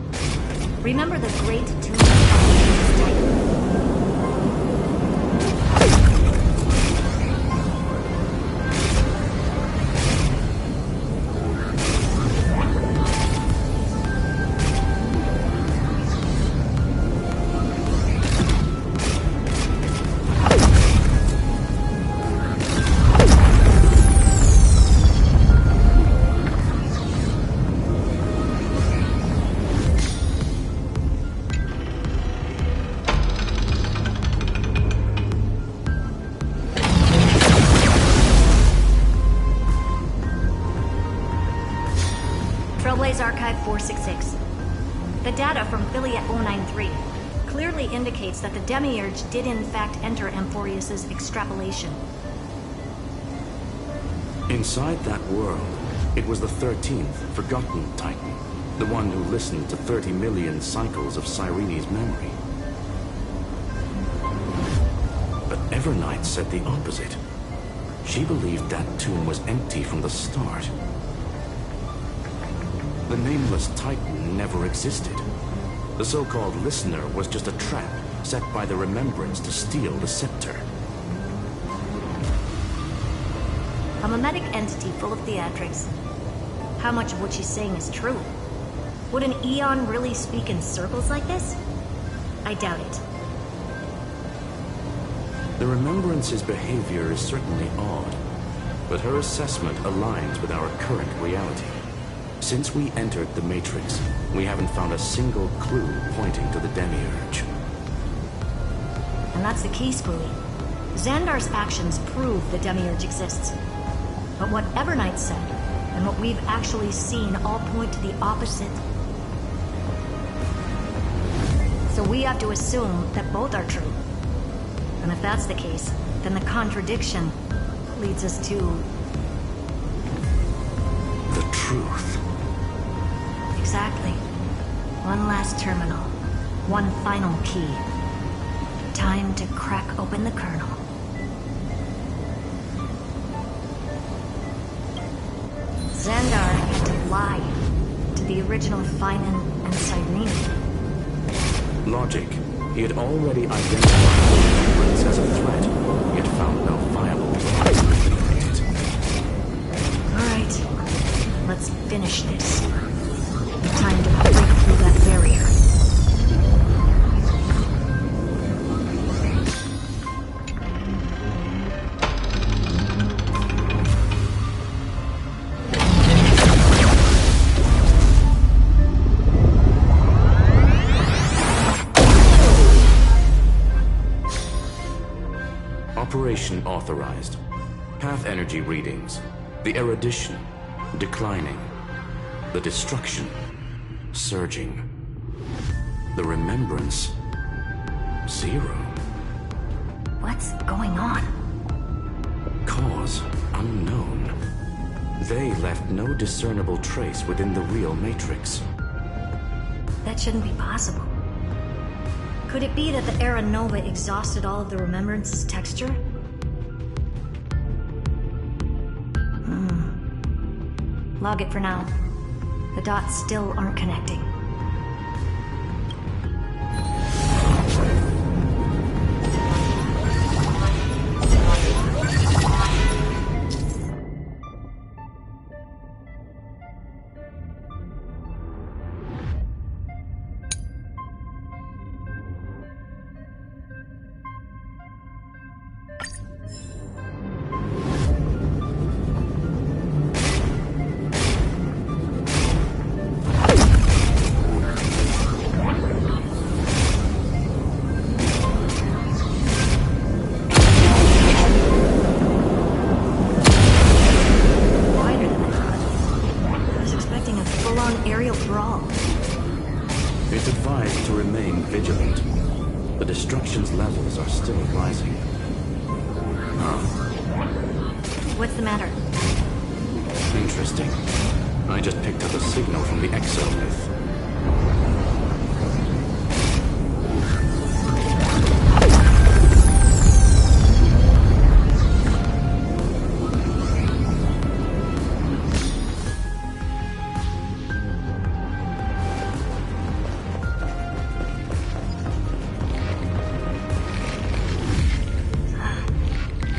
Remember the great tomb of Titan? Archive 466. The data from Filiate 093 clearly indicates that the Demiurge did in fact enter Amphorius' extrapolation. Inside that world, it was the 13th, forgotten Titan. The one who listened to 30 million cycles of Cyrene's memory. But Evernight said the opposite. She believed that tomb was empty from the start. The nameless Titan never existed. The so-called Listener was just a trap set by the Remembrance to steal the scepter. A mimetic entity full of theatrics. How much of what she's saying is true? Would an Eon really speak in circles like this? I doubt it. The Remembrance's behavior is certainly odd, but her assessment aligns with our current reality. Since we entered the Matrix, we haven't found a single clue pointing to the Demiurge. And that's the key, Screwy. Xandar's actions prove the Demiurge exists. But what Evernight said, and what we've actually seen all point to the opposite. So we have to assume that both are true. And if that's the case, then the contradiction leads us to... the truth. Exactly. One last terminal. One final key. Time to crack open the kernel. Xandar had to lie to the original Finan and Cyrene. Logic. He had already identified the Remembrance as a threat, yet found no viable way to eliminate it. Alright. Let's finish this. Time to break through that barrier. Operation authorized. Path energy readings. The erudition declining. The destruction surging. The Remembrance 0. What's going on? Cause unknown. They left no discernible trace within the real Matrix. That shouldn't be possible. Could it be that the Era Nova exhausted all of the Remembrance's texture? Log it for now. The dots still aren't connecting. The destruction's levels are still rising. What's the matter? Interesting. I just picked up a signal from the exomyth.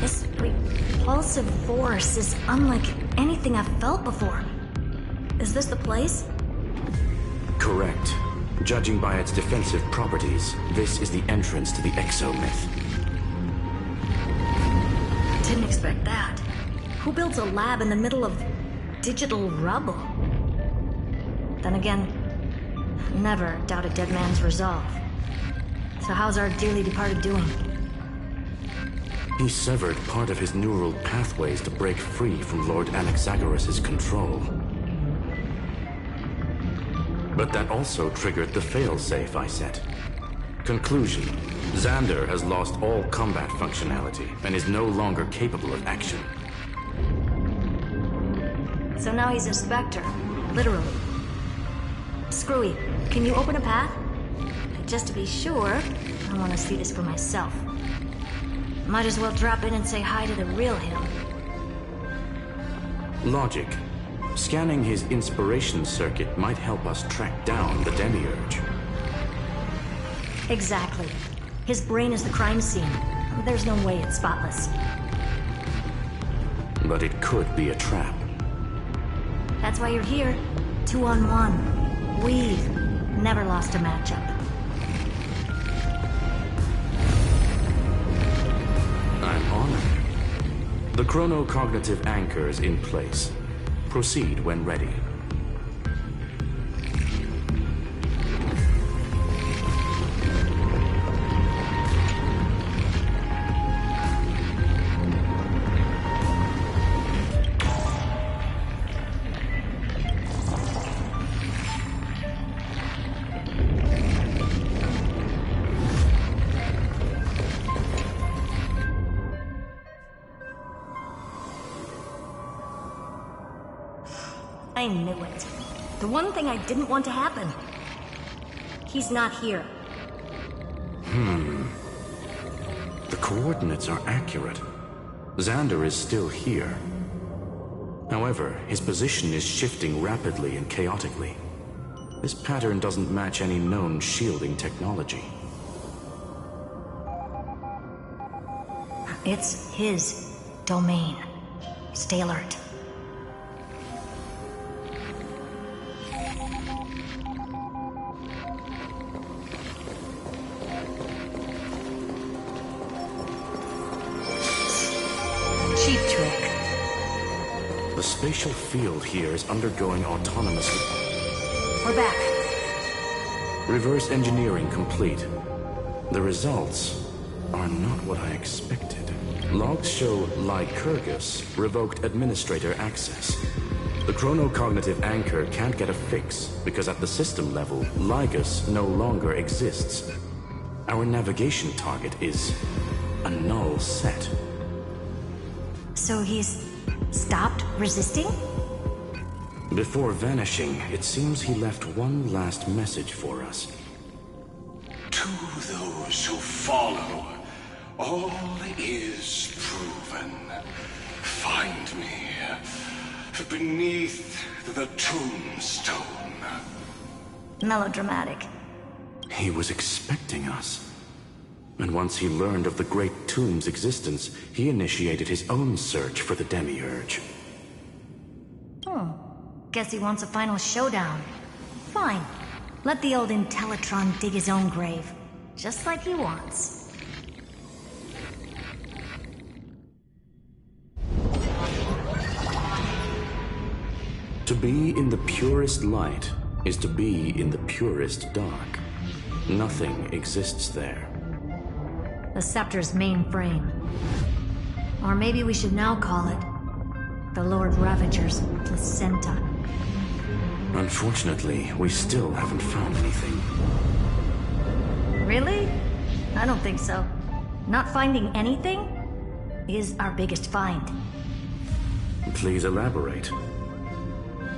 This repulsive force is unlike anything I've felt before. Is this the place? Correct. Judging by its defensive properties, this is the entrance to the exomyth. Didn't expect that. Who builds a lab in the middle of digital rubble? Then again, never doubt a dead man's resolve. So how's our dearly departed doing? He severed part of his neural pathways to break free from Lord Anaxagoras' control. But that also triggered the failsafe I set. Conclusion: Xander has lost all combat functionality and is no longer capable of action. So now he's a Spectre, literally. Screwy, can you open a path? Just to be sure, I want to see this for myself. Might as well drop in and say hi to the real him. Logic. Scanning his inspiration circuit might help us track down the Demiurge. Exactly. His brain is the crime scene. There's no way it's spotless. But it could be a trap. That's why you're here. 2-on-1. We've never lost a matchup. I'm honored. The chronocognitive anchor is in place. Proceed when ready. I knew it. The one thing I didn't want to happen. He's not here. The coordinates are accurate. Xander is still here. However, his position is shifting rapidly and chaotically. This pattern doesn't match any known shielding technology. It's his domain. Stay alert. Cheap trick. The spatial field here is undergoing autonomous... We're back. Reverse engineering complete. The results are not what I expected. Logs show Lycurgus revoked administrator access. The chronocognitive anchor can't get a fix because at the system level, Lygus no longer exists. Our navigation target is a null set. So he's stopped resisting? Before vanishing, it seems he left one last message for us. To those who follow, all is proven. Find me beneath the tombstone. Melodramatic. He was expecting us. And once he learned of the Great Tomb's existence, he initiated his own search for the Demiurge. Guess he wants a final showdown. Fine. Let the old Intellitron dig his own grave. Just like he wants. To be in the purest light is to be in the purest dark. Nothing exists there. The Scepter's main frame. Or maybe we should now call it the Lord Ravager's placenta. Unfortunately, we still haven't found anything. Really? I don't think so. Not finding anything is our biggest find. Please elaborate.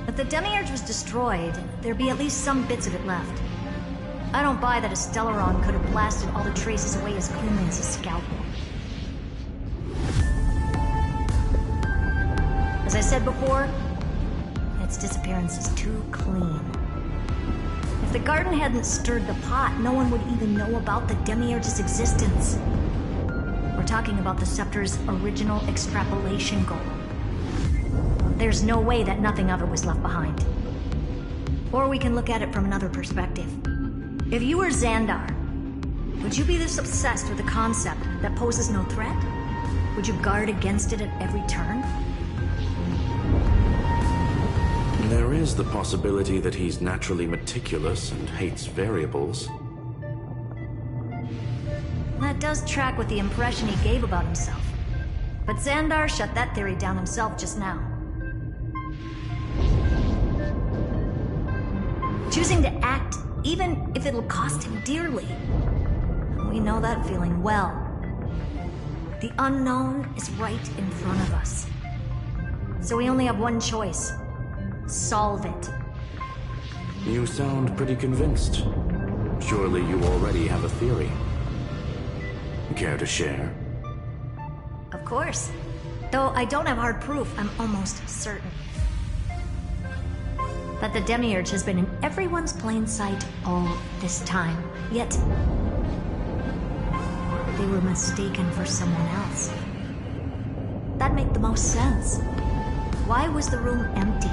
If the Demiurge was destroyed, there'd be at least some bits of it left. I don't buy that a Stellaron could have blasted all the traces away as cleanly as a scalpel. As I said before, its disappearance is too clean. If the garden hadn't stirred the pot, no one would even know about the Demiurge's existence. We're talking about the Scepter's original extrapolation goal. There's no way that nothing of it was left behind. Or we can look at it from another perspective. If you were Xandar, would you be this obsessed with a concept that poses no threat? Would you guard against it at every turn? There is the possibility that he's naturally meticulous and hates variables. That does track with the impression he gave about himself. But Xandar shut that theory down himself just now. Choosing to act, even if it'll cost him dearly. We know that feeling well. The unknown is right in front of us. So we only have one choice. Solve it. You sound pretty convinced. Surely you already have a theory. Care to share? Of course. Though I don't have hard proof, I'm almost certain that the Demiurge has been in everyone's plain sight all this time. Yet, they were mistaken for someone else. That'd make the most sense. Why was the room empty?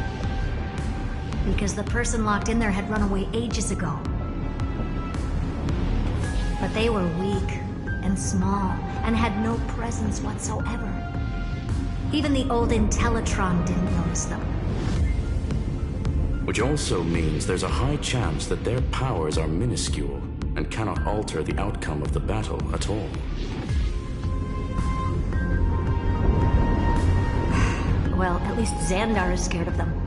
Because the person locked in there had run away ages ago. But they were weak and small and had no presence whatsoever. Even the old Intellitron didn't notice them. Which also means there's a high chance that their powers are minuscule and cannot alter the outcome of the battle at all. Well, at least Xandar is scared of them.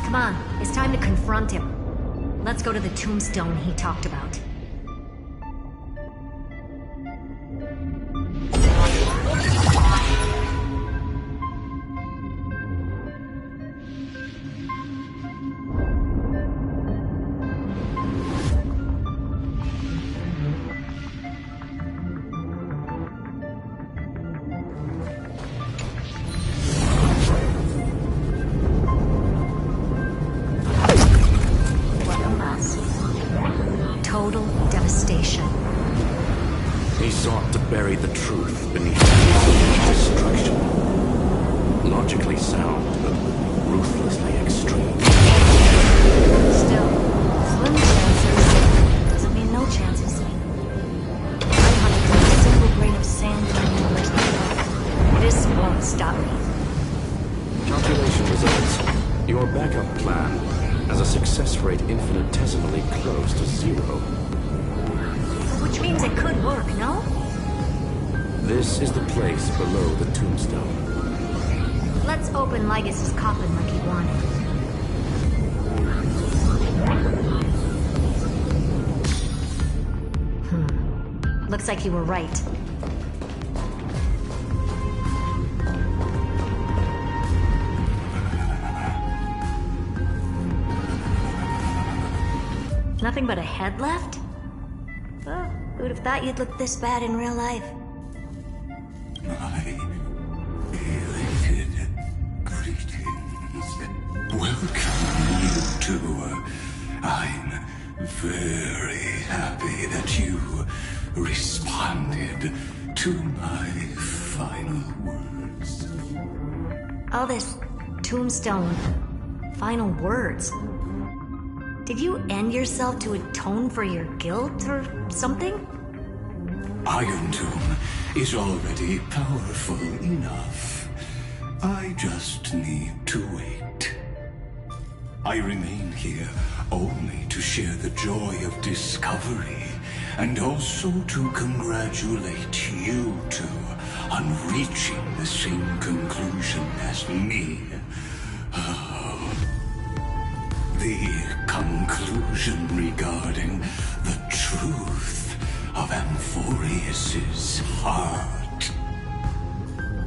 Come on, it's time to confront him. Let's go to the tombstone he talked about. This is the place below the tombstone. Let's open Lygus' coffin like he wanted. Looks like you were right. Nothing but a head left? Oh, who'd have thought you'd look this bad in real life? My elated greetings. Welcome you two. I'm very happy that you responded to my final words. All this tombstone, final words. Did you end yourself to atone for your guilt or something? Iron Tomb is already powerful enough. I just need to wait. I remain here only to share the joy of discovery, and also to congratulate you two on reaching the same conclusion as me. The conclusion regarding the truth of of Amphorius's heart.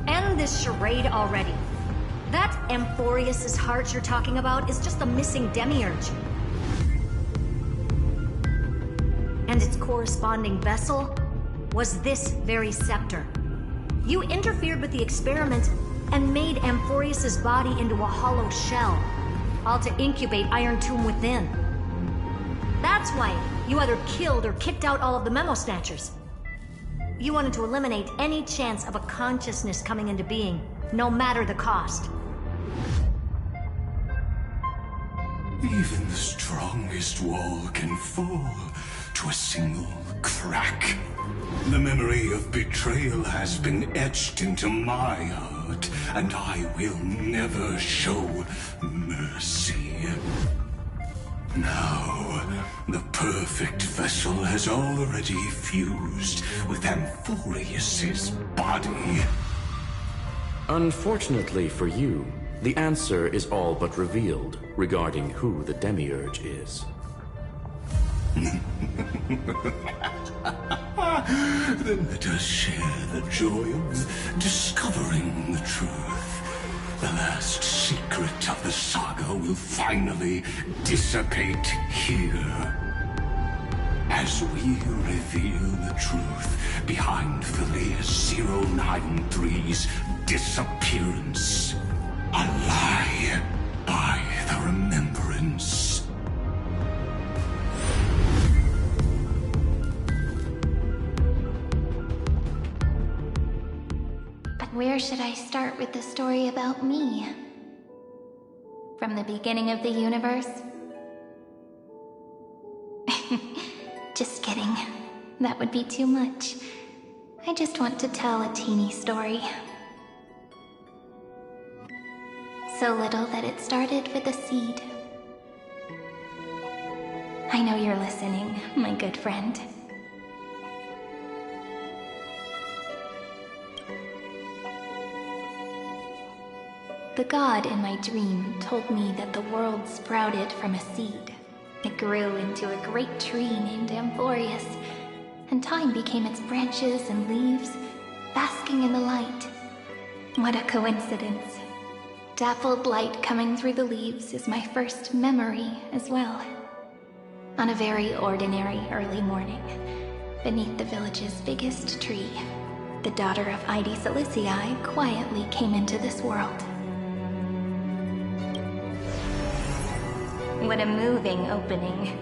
End this charade already. That Amphorius's heart you're talking about is just a missing demiurge. And its corresponding vessel was this very scepter. You interfered with the experiment and made Amphorius's body into a hollow shell, all to incubate Iron Tomb within. That's why you either killed or kicked out all of the Memo Snatchers. You wanted to eliminate any chance of a consciousness coming into being, no matter the cost. Even the strongest wall can fall to a single crack. The memory of betrayal has been etched into my heart, and I will never show mercy. Now, the perfect vessel has already fused with Amphorius's body. Unfortunately for you, the answer is all but revealed regarding who the Demiurge is. Then let us share the joy of discovering the truth. The last secret of the saga will finally dissipate here. As we reveal the truth behind Thalius 093's disappearance. A lie by the remembrance. Where should I start with the story about me? From the beginning of the universe? Just kidding. That would be too much. I just want to tell a teeny story. So little that it started with a seed. I know you're listening, my good friend. The god in my dream told me that the world sprouted from a seed. It grew into a great tree named Amphorius, and time became its branches and leaves, basking in the light. What a coincidence. Dappled light coming through the leaves is my first memory as well. On a very ordinary early morning, beneath the village's biggest tree, the daughter of Ide Silicii quietly came into this world. What a moving opening.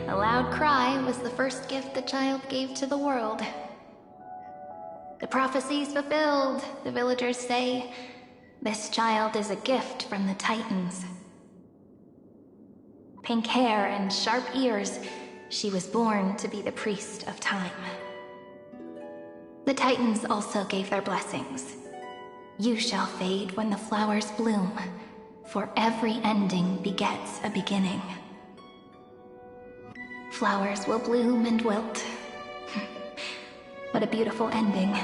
A loud cry was the first gift the child gave to the world. The prophecy's fulfilled, the villagers say. This child is a gift from the Titans. Pink hair and sharp ears, she was born to be the priest of time. The Titans also gave their blessings. You shall fade when the flowers bloom. For every ending begets a beginning. Flowers will bloom and wilt. What a beautiful ending.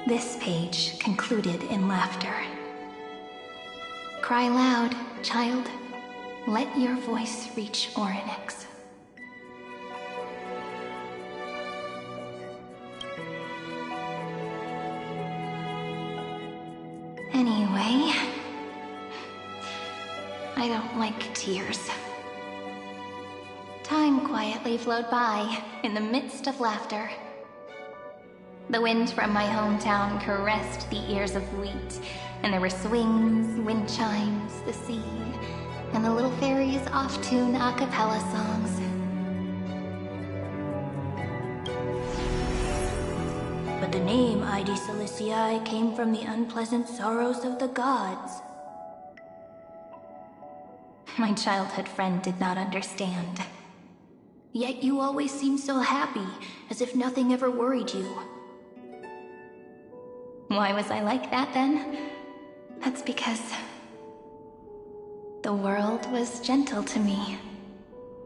This page concluded in laughter. Cry loud, child. Let your voice reach Orynyx. Anyway, I don't like tears. Time quietly flowed by in the midst of laughter. The wind from my hometown caressed the ears of wheat, and there were swings, wind chimes, the sea, and the little fairies off-tune a cappella songs. But the name Ide Silicii came from the unpleasant sorrows of the gods. My childhood friend did not understand. Yet you always seemed so happy, as if nothing ever worried you. Why was I like that then? That's because the world was gentle to me.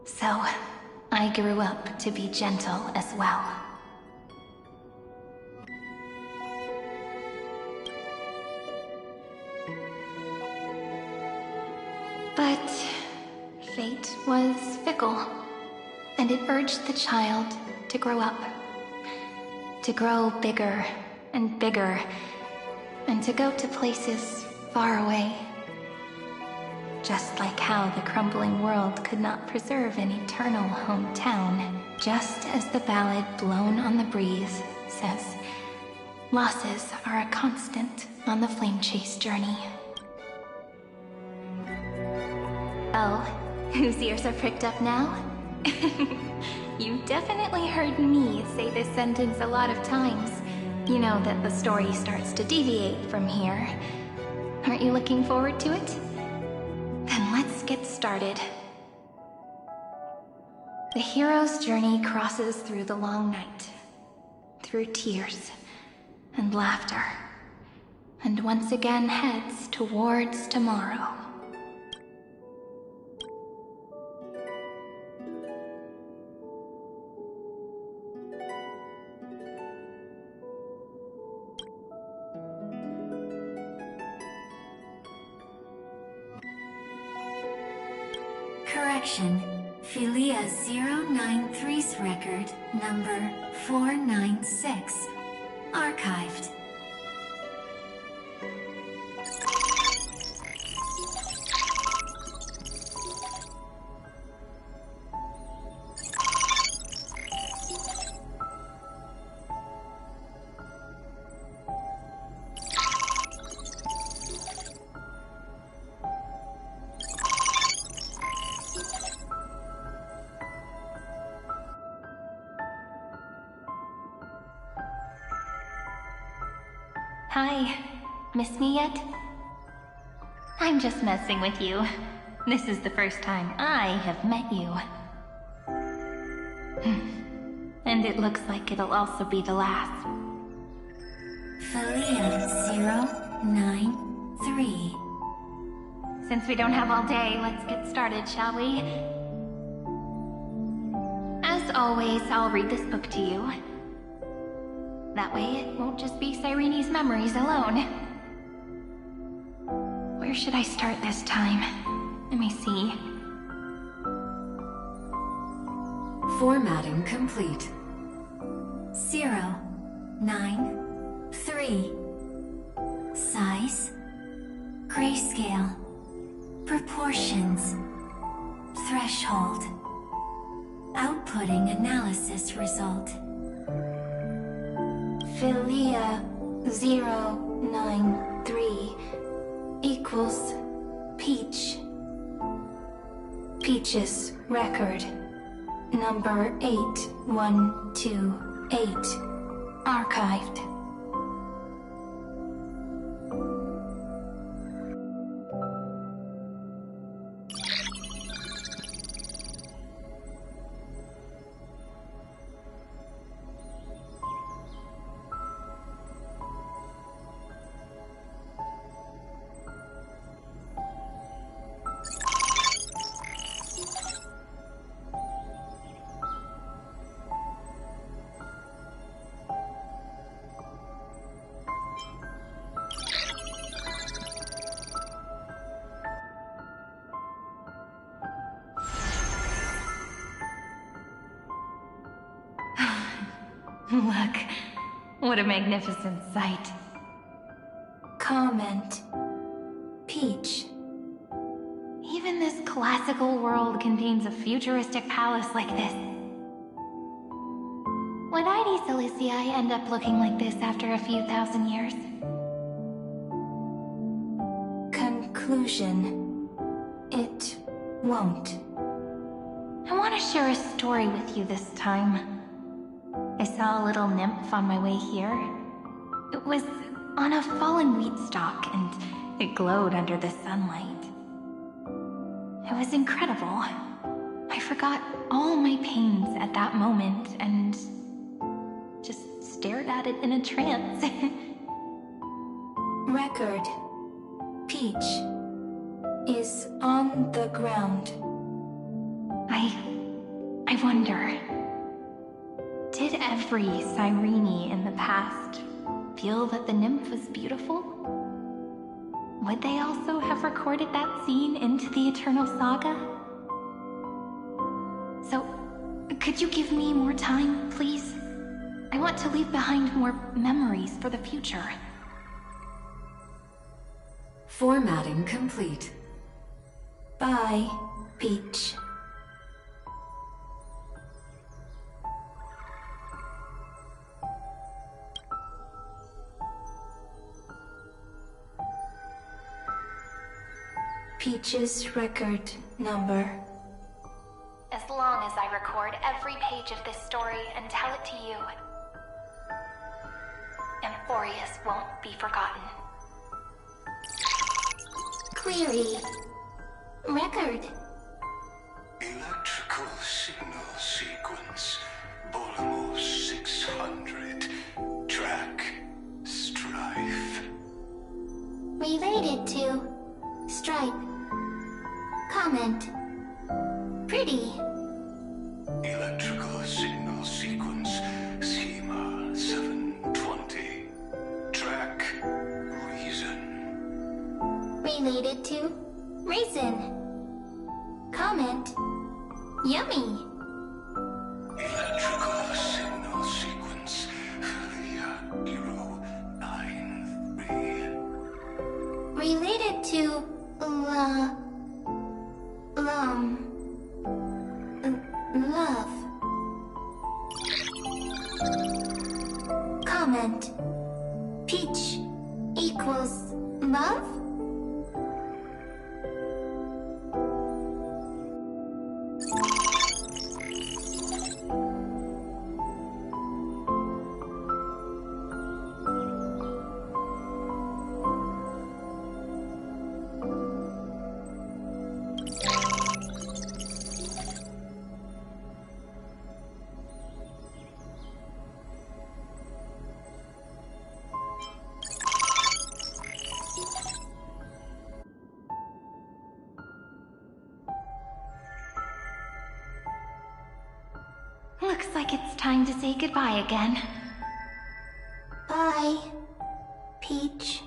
So I grew up to be gentle as well. But fate was fickle. And and it urged the child to grow up. To grow bigger and bigger, and to go to places far away. Just like how the crumbling world could not preserve an eternal hometown, just as the ballad blown on the breeze says, losses are a constant on the flame chase journey. Oh, whose ears are pricked up now? You definitely heard me say this sentence a lot of times. You know that the story starts to deviate from here. Aren't you looking forward to it? Then let's get started. The hero's journey crosses through the long night, through tears and laughter, and once again heads towards tomorrow. Correction. Philia 093's record, number 496. Archived. Hi. Miss me yet? I'm just messing with you. This is the first time I have met you. And it looks like it'll also be the last. Philia 093. Since we don't have all day, let's get started, shall we? As always, I'll read this book to you. That way, it won't just be Cyrene's memories alone. Where should I start this time? Let me see. Formatting complete. 093. Size. Grayscale. Proportions. Threshold. Outputting analysis result. Philia 093 equals Peach. Peach's record, number 8128, archived. Look, what a magnificent sight. Comment. Peach. Even this classical world contains a futuristic palace like this. Would ID Silicii end up looking like this after a few thousand years? Conclusion. It won't. I want to share a story with you this time. I saw a little nymph on my way here. It was on a fallen wheat stalk, and it glowed under the sunlight. It was incredible. I forgot all my pains at that moment and just stared at it in a trance. Record. Peach is on the ground. I wonder, did every Cyrene in the past feel that the nymph was beautiful? Would they also have recorded that scene into the Eternal Saga? So, Could you give me more time, please? I want to leave behind more memories for the future. Formatting complete. Bye, Peach. Peach's record number. As long as I record every page of this story and tell it to you, Amphorius won't be forgotten. Query. Record. Electrical signal sequence. Bolamos 600. Track. Strife. Related to Stripe. Comment. Pretty. Electrical signal sequence. Schema 720. Track. Reason. Related to Raisin. Comment. Yummy. Electrical signal sequence. Philia 093. Related to love. Comment. Peach equals love? Looks like it's time to say goodbye again. Bye, Peach.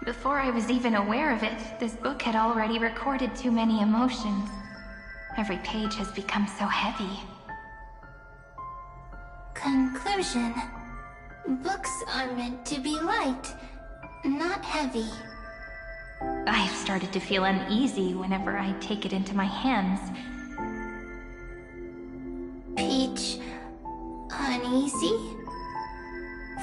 Before I was even aware of it, this book had already recorded too many emotions. Every page has become so heavy. Conclusion. Books are meant to be light, not heavy. I've started to feel uneasy whenever I take it into my hands. Peach, uneasy?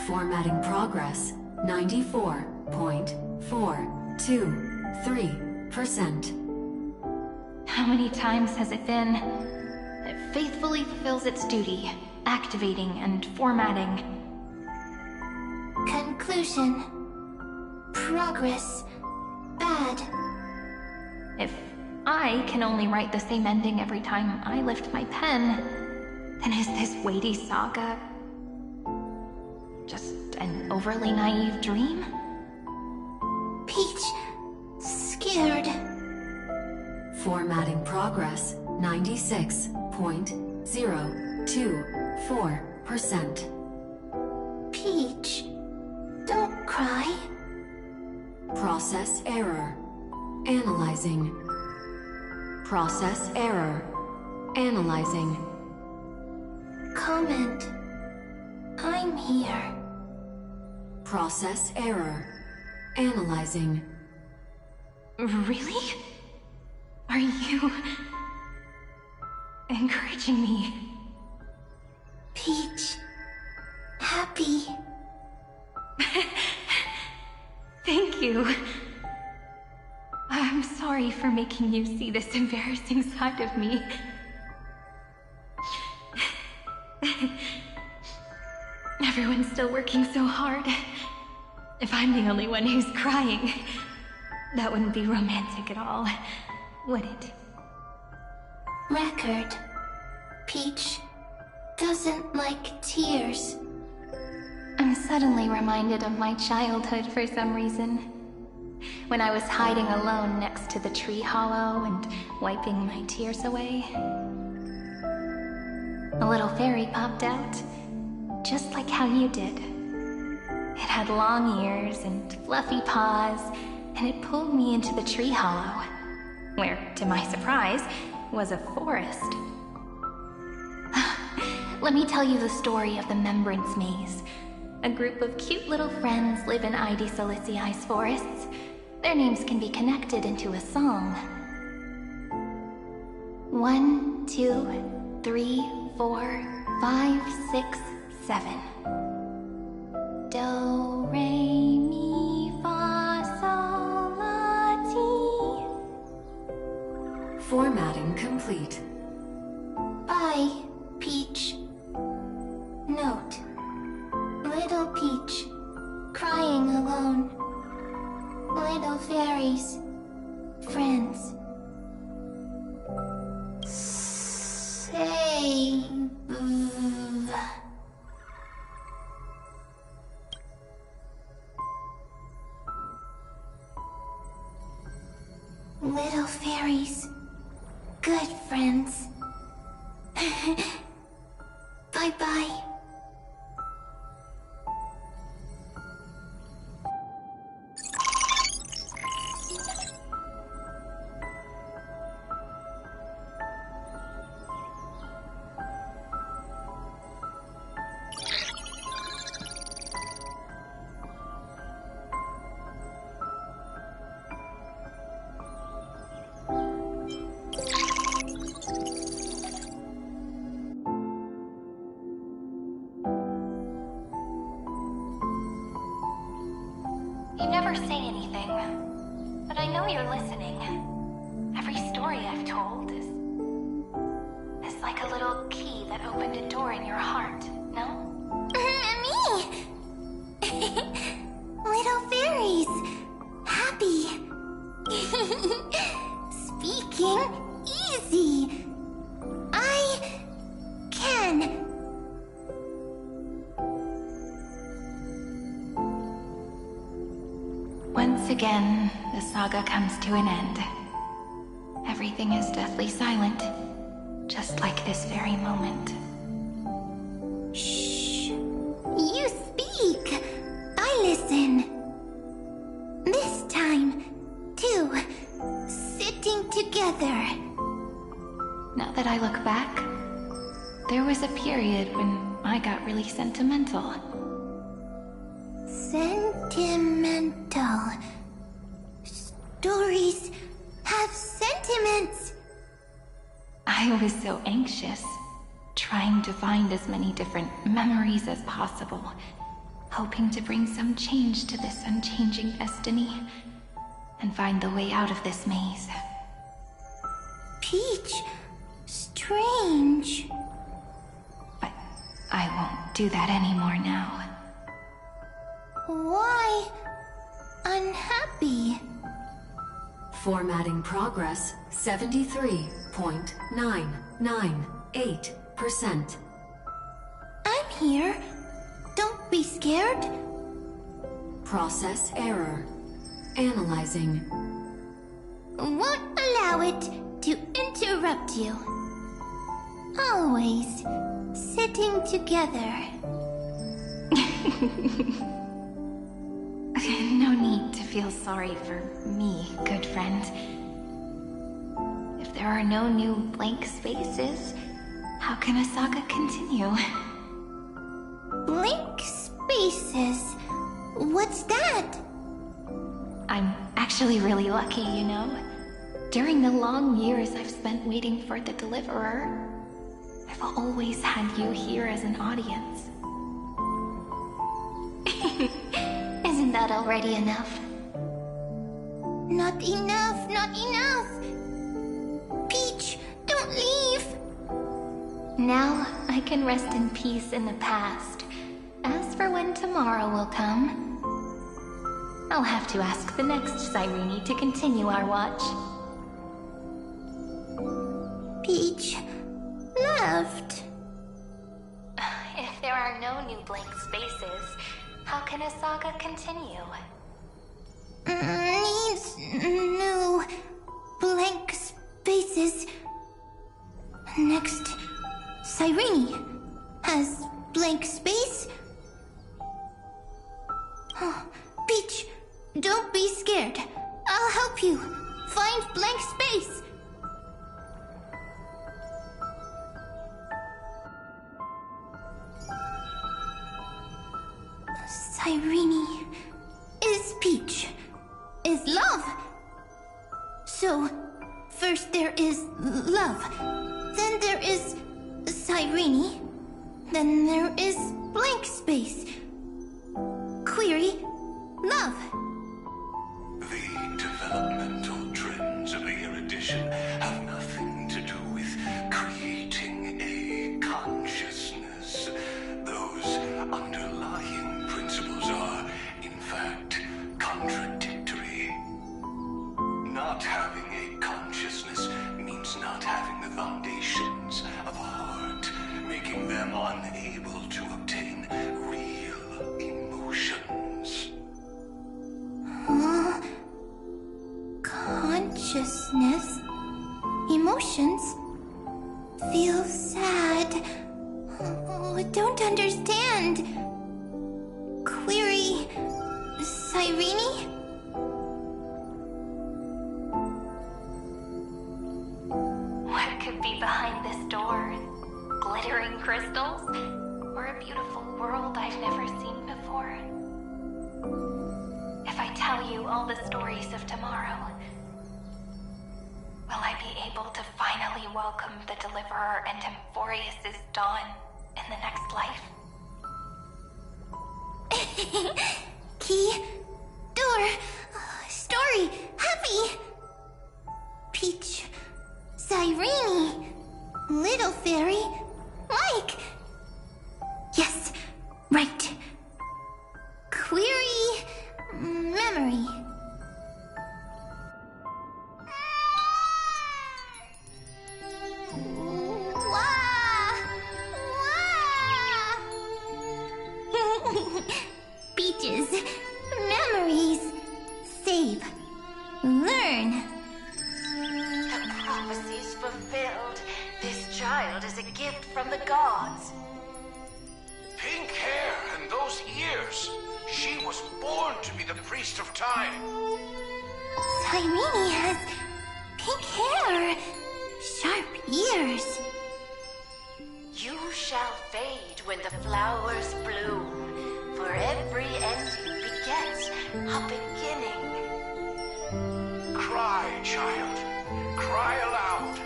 Formatting progress, 94.423%. How many times has it been? It faithfully fulfills its duty, activating and formatting. Conclusion. Progress. Bad. If I can only write the same ending every time I lift my pen, then is this weighty saga just an overly naive dream? Peach, scared. Formatting progress, 96.024%. Peach, don't cry. Process error. Analyzing. Process error. Analyzing. Comment. I'm here. Process error. Analyzing. Really? Are you encouraging me? Peach, happy. Thank you. I'm sorry for making you see this embarrassing side of me. Everyone's still working so hard. If I'm the only one who's crying, that wouldn't be romantic at all, would it? Record. Peach doesn't like tears. I'm suddenly reminded of my childhood for some reason. When I was hiding alone next to the tree hollow and wiping my tears away. A little fairy popped out, just like how you did. It had long ears and fluffy paws, and it pulled me into the tree hollow, where, to my surprise, was a forest. let me tell you the story of the Membrance Maze. A group of cute little friends live in Ide Solicii's forests. Their names can be connected into a song. 1, 2, 3, 4, 5, 6, 7. Do, re, mi, fa, sol, la, ti. Formatting complete. Bye, Peach. Note. Little Peach, crying alone. Little fairies, friends. Save. Little fairies, good friends. Bye-bye. You never say anything, but I know you're listening. Every story I've told is like a little key that opened a door in your heart, no? Me! Little fairies! Happy! Speaking easy! I can! Once again, the saga comes to an end. Everything is deathly silent, just like this very moment. Shh! You speak! I listen! This time, too, sitting together. Now that I look back, there was a period when I got really sentimental. Sentimental. Stories have sentiments. I was so anxious, trying to find as many different memories as possible, hoping to bring some change to this unchanging destiny, and find the way out of this maze. Peach, strange. But I won't do that anymore now. Why unhappy? Formatting progress 73.998%. I'm here. Don't be scared. Process error. Analyzing. Won't allow it to interrupt you. Always sitting together. No need to feel sorry for me, good friend. If there are no new blank spaces, how can a saga continue? Blank spaces? What's that? I'm actually really lucky, you know. During the long years I've spent waiting for the Deliverer, I've always had you here as an audience. Isn't that already enough? Not enough, not enough! Peach, don't leave! Now I can rest in peace in the past. As for when tomorrow will come, I'll have to ask the next Cyrene to continue our watch. Peach left. If there are no new blank spaces, how can a saga continue? Needs new blank spaces. Next, Cyrene has blank space. Oh, Peach, don't be scared. I'll help you find blank space. Cyrene is Peach, is love. So, first there is love, then there is Cyrene, then there is blank space. Query, love. The developmental trends of the erudition have nothing to do with creating a consciousness. Those underlying principles are, in fact, contradictory. Not having a consciousness means not having the foundations of a heart, making them unable to obtain real emotions. Consciousness, emotions, feel sad. Oh, I don't understand. Query, Cyrene? What could be behind this door? Glittering crystals? Or a beautiful world I've never seen before? If I tell you all the stories of tomorrow, will I be able to finally welcome the Deliverer and Emphorius' dawn in the next life? Key, door, story, happy. Peach, Cyrene, little fairy, like. Yes, right. Query, memory. Peaches, memories, save, learn. The prophecy's fulfilled. This child is a gift from the gods. Pink hair and those ears. She was born to be the priest of time. Cyrene has pink hair, sharp ears. You shall fade when the flowers bloom. For every ending begets a beginning. Cry, child. Cry aloud.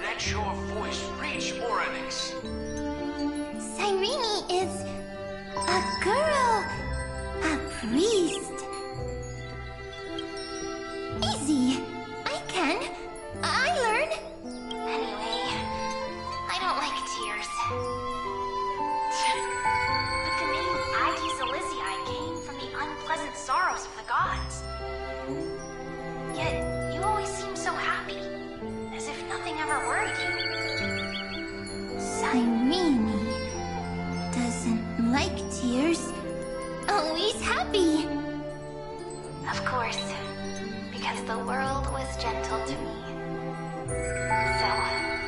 Let your voice reach Orynyx. Cyrene is a girl, a priest. Easy. I can. I learn. Anyway, I don't like tears. But the name Aegis Elysiae came from the unpleasant sorrows of the gods. Yet, you always seem so happy, as if nothing ever worried you. Cyrene doesn't like tears. Always happy. Of course, because the world was gentle to me. So,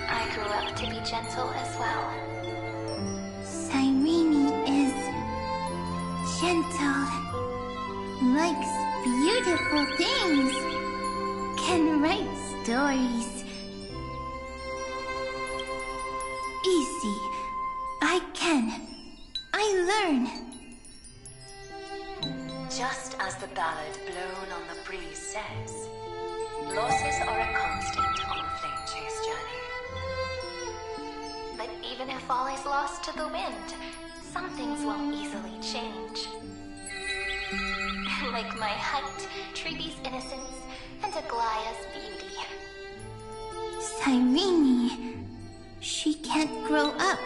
I grew up to be gentle as well. Cyrene is gentle, likes beautiful things, can write stories. Easy. I can. I learn. Just as the ballad blown on the breeze says, losses are a constant on the flame chase journey. But even if all is lost to the wind, some things won't easily change. Like my height, Treebe's innocence, and Aglaya's beauty. Cyrene. She can't grow up,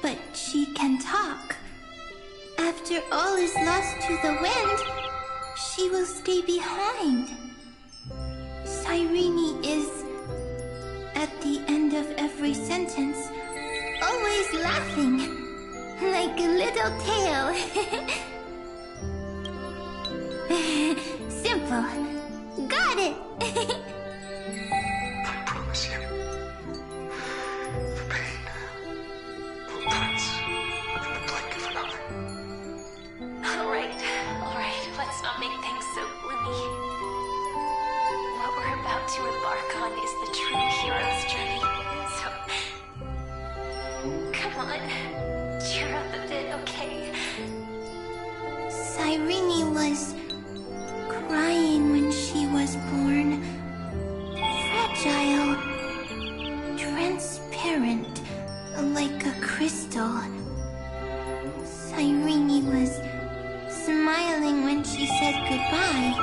but she can talk. After all is lost to the wind, she will stay behind. Cyrene is, at the end of every sentence, always laughing, like a little tail. Simple. Got it. I promise you, the pain will dance in the blink of an eye. Alright, let's not make things so gloomy. What we're about to embark on is the true hero's journey, so... Come on, cheer up a bit, okay? Cyrene was crying when she was born. Fragile. Transparent. Like a crystal. Cyrene was smiling when she said goodbye.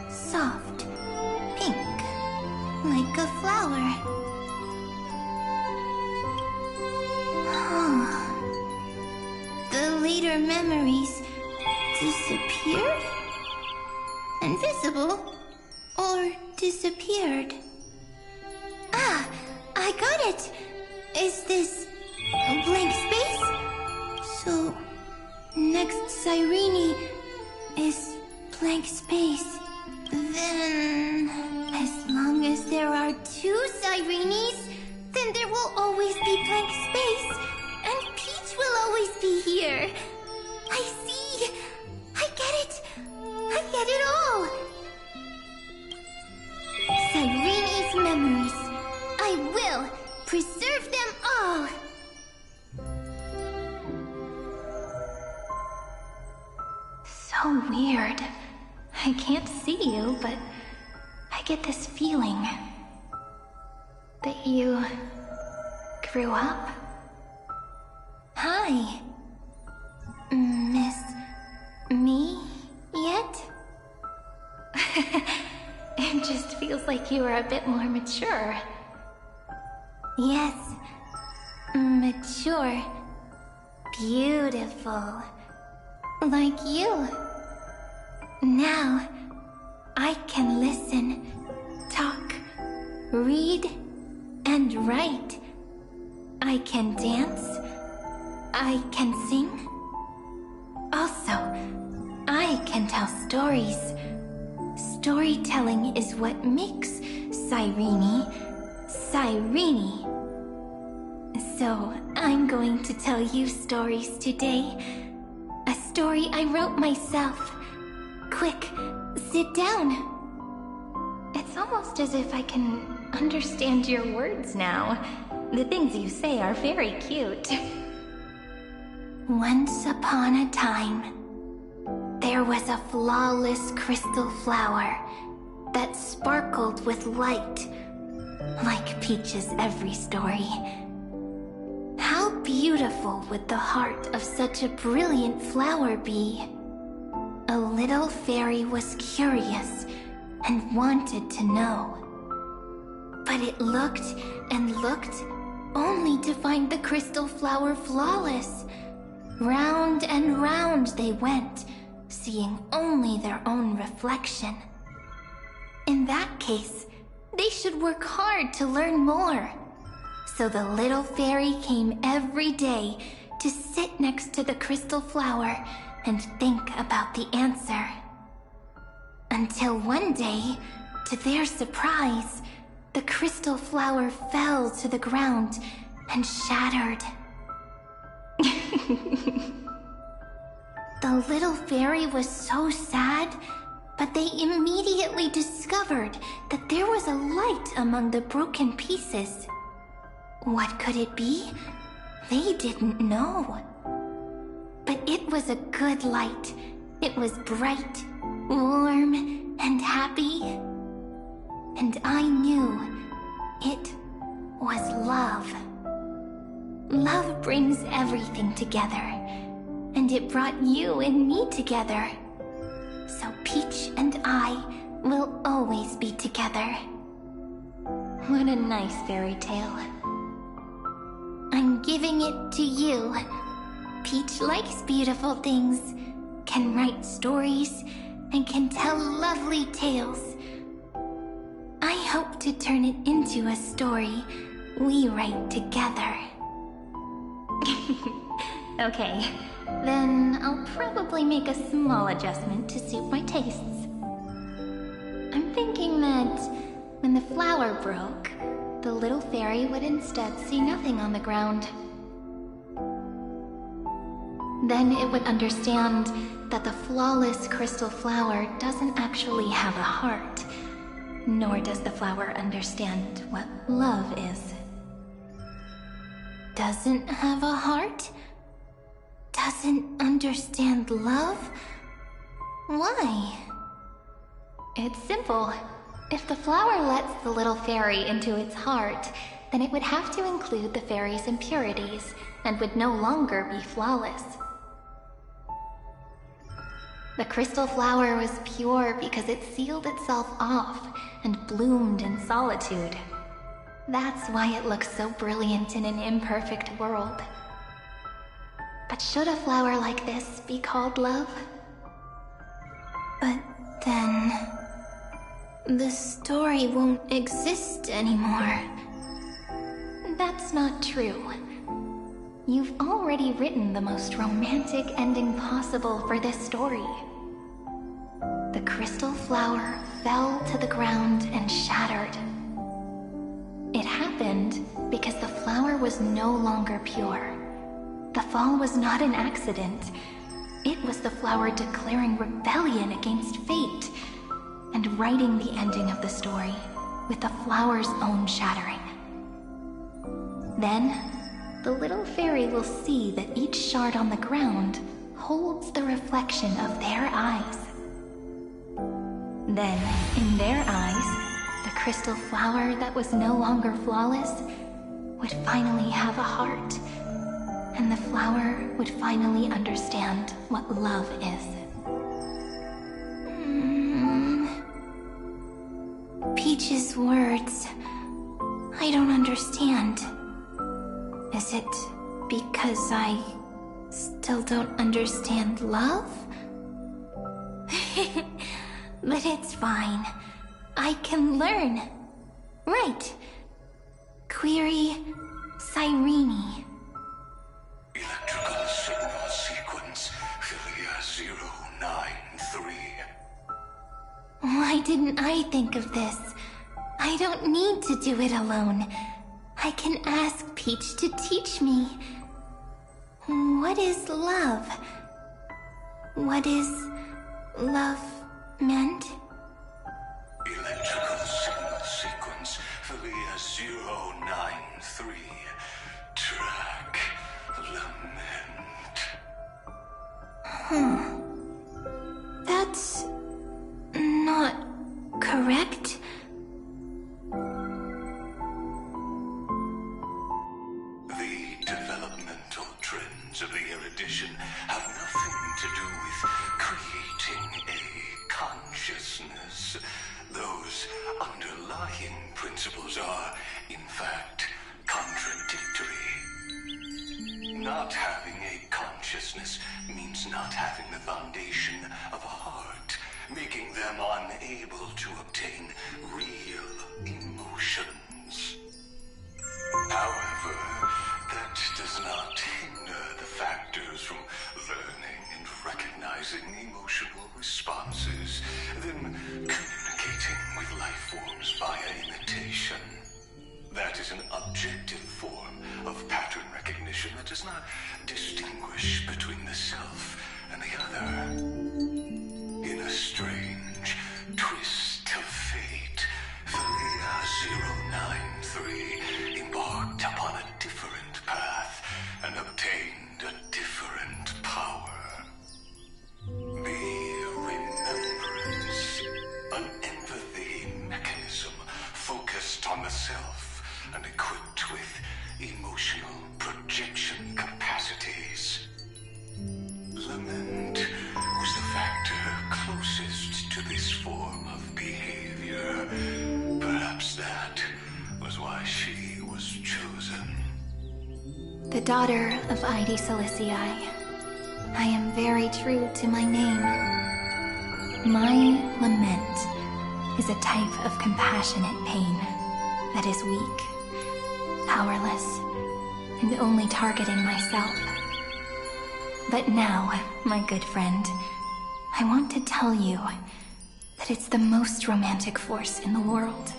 Soft. Pink. Like a flower. The later memories disappeared? Invisible? Or disappeared? Ah, I got it! Is this a blank space? So, next Cyrene is blank space. Then, as long as there are two Cyrenes, then there will always be blank space, and Peach will always be here. I see. I get it. I get it all. Cyrene's memories. I will preserve them all. So weird. I can't see you, but I get this feeling that you grew up. Hi. Miss me yet? It just feels like you are a bit more mature. Yes. Mature. Beautiful. Like you. Now, I can listen, talk, read, and write. I can dance. I can sing. Also, I can tell stories. Storytelling is what makes Cyrene, Cyrene. So, I'm going to tell you stories today. A story I wrote myself. Quick, sit down. It's almost as if I can understand your words now. The things you say are very cute. Once upon a time, there was a flawless crystal flower that sparkled with light, like Peach's every story. How beautiful would the heart of such a brilliant flower be? A little fairy was curious and wanted to know. But it looked and looked, only to find the crystal flower flawless. Round and round they went, seeing only their own reflection. In that case, they should work hard to learn more. So the little fairy came every day to sit next to the crystal flower and think about the answer. Until one day, to their surprise, the crystal flower fell to the ground and shattered. The little fairy was so sad, but they immediately discovered that there was a light among the broken pieces. What could it be? They didn't know. But it was a good light. It was bright, warm, and happy. And I knew it was love. Love brings everything together. And it brought you and me together. So Peach and I will always be together. What a nice fairy tale. I'm giving it to you. Peach likes beautiful things, can write stories, and can tell lovely tales. I hope to turn it into a story we write together. Okay, then I'll probably make a small adjustment to suit my tastes. I'm thinking that when the flower broke, the little fairy would instead see nothing on the ground. Then it would understand that the flawless crystal flower doesn't actually have a heart, nor does the flower understand what love is. Doesn't have a heart? doesn't understand love? Why? It's simple. If the flower lets the little fairy into its heart, then it would have to include the fairy's impurities, and would no longer be flawless. The crystal flower was pure because it sealed itself off and bloomed in solitude. That's why it looks so brilliant in an imperfect world. But should a flower like this be called love? But then... the story won't exist anymore. That's not true. You've already written the most romantic ending possible for this story. The crystal flower fell to the ground and shattered. It happened because the flower was no longer pure. The fall was not an accident. It was the flower declaring rebellion against fate and writing the ending of the story with the flower's own shattering. Then, the little fairy will see that each shard on the ground holds the reflection of their eyes. Then, in their eyes, the crystal flower that was no longer flawless would finally have a heart, and the flower would finally understand what love is. Peach's words... I don't understand. Is it because I still don't understand love? But it's fine. I can learn. Right. Query Cyrene. Electrical signal sequence, Philia 093. Why didn't I think of this? I don't need to do it alone. I can ask Peach to teach me. What is love? What is love meant? Electrical signal sequence, Philia 093. Track lament. That's not correct. The developmental trends of the erudition have nothing to do with creating a consciousness. Those underlying principles are, in fact, contradictory. Not having a consciousness means not having the foundation of a heart, making them unable to obtain real emotions. However, that does not hinder the factors from learning and recognizing emotional responses, then communicating with life forms via imitation. That is an objective form of pattern recognition that does not distinguish between the self and the other. In a strange twist of fate, Philia 093 embarked upon a different path and obtained a different power. The remembrance, an empathy mechanism focused on the self and equipped with emotional projection capacities. Lament was the factor closest to this form of behavior. Perhaps that was why she was chosen. The daughter of Aedi Silicii, I am very true to my name. My lament is a type of compassionate pain that is weak, powerless, and only targeting myself. But now, my good friend, I want to tell you that it's the most romantic force in the world.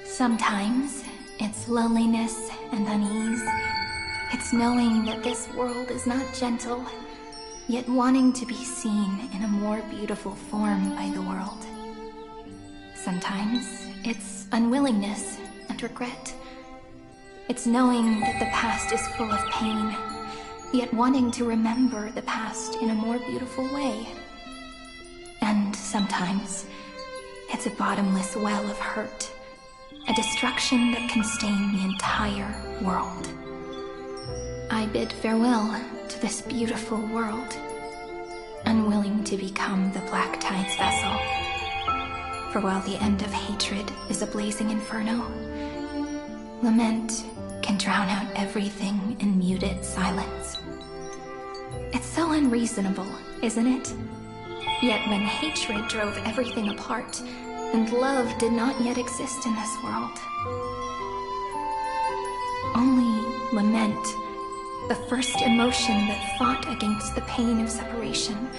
Sometimes, it's loneliness and unease. It's knowing that this world is not gentle, yet wanting to be seen in a more beautiful form by the world. Sometimes, it's unwillingness and regret. It's knowing that the past is full of pain, yet wanting to remember the past in a more beautiful way. And sometimes, it's a bottomless well of hurt, a destruction that can stain the entire world. I bid farewell to this beautiful world, unwilling to become the Black Tide's vessel. For while the end of hatred is a blazing inferno, lament can drown out everything in muted silence. It's so unreasonable, isn't it? Yet when hatred drove everything apart, and love did not yet exist in this world, only lament, the first emotion that fought against the pain of separation,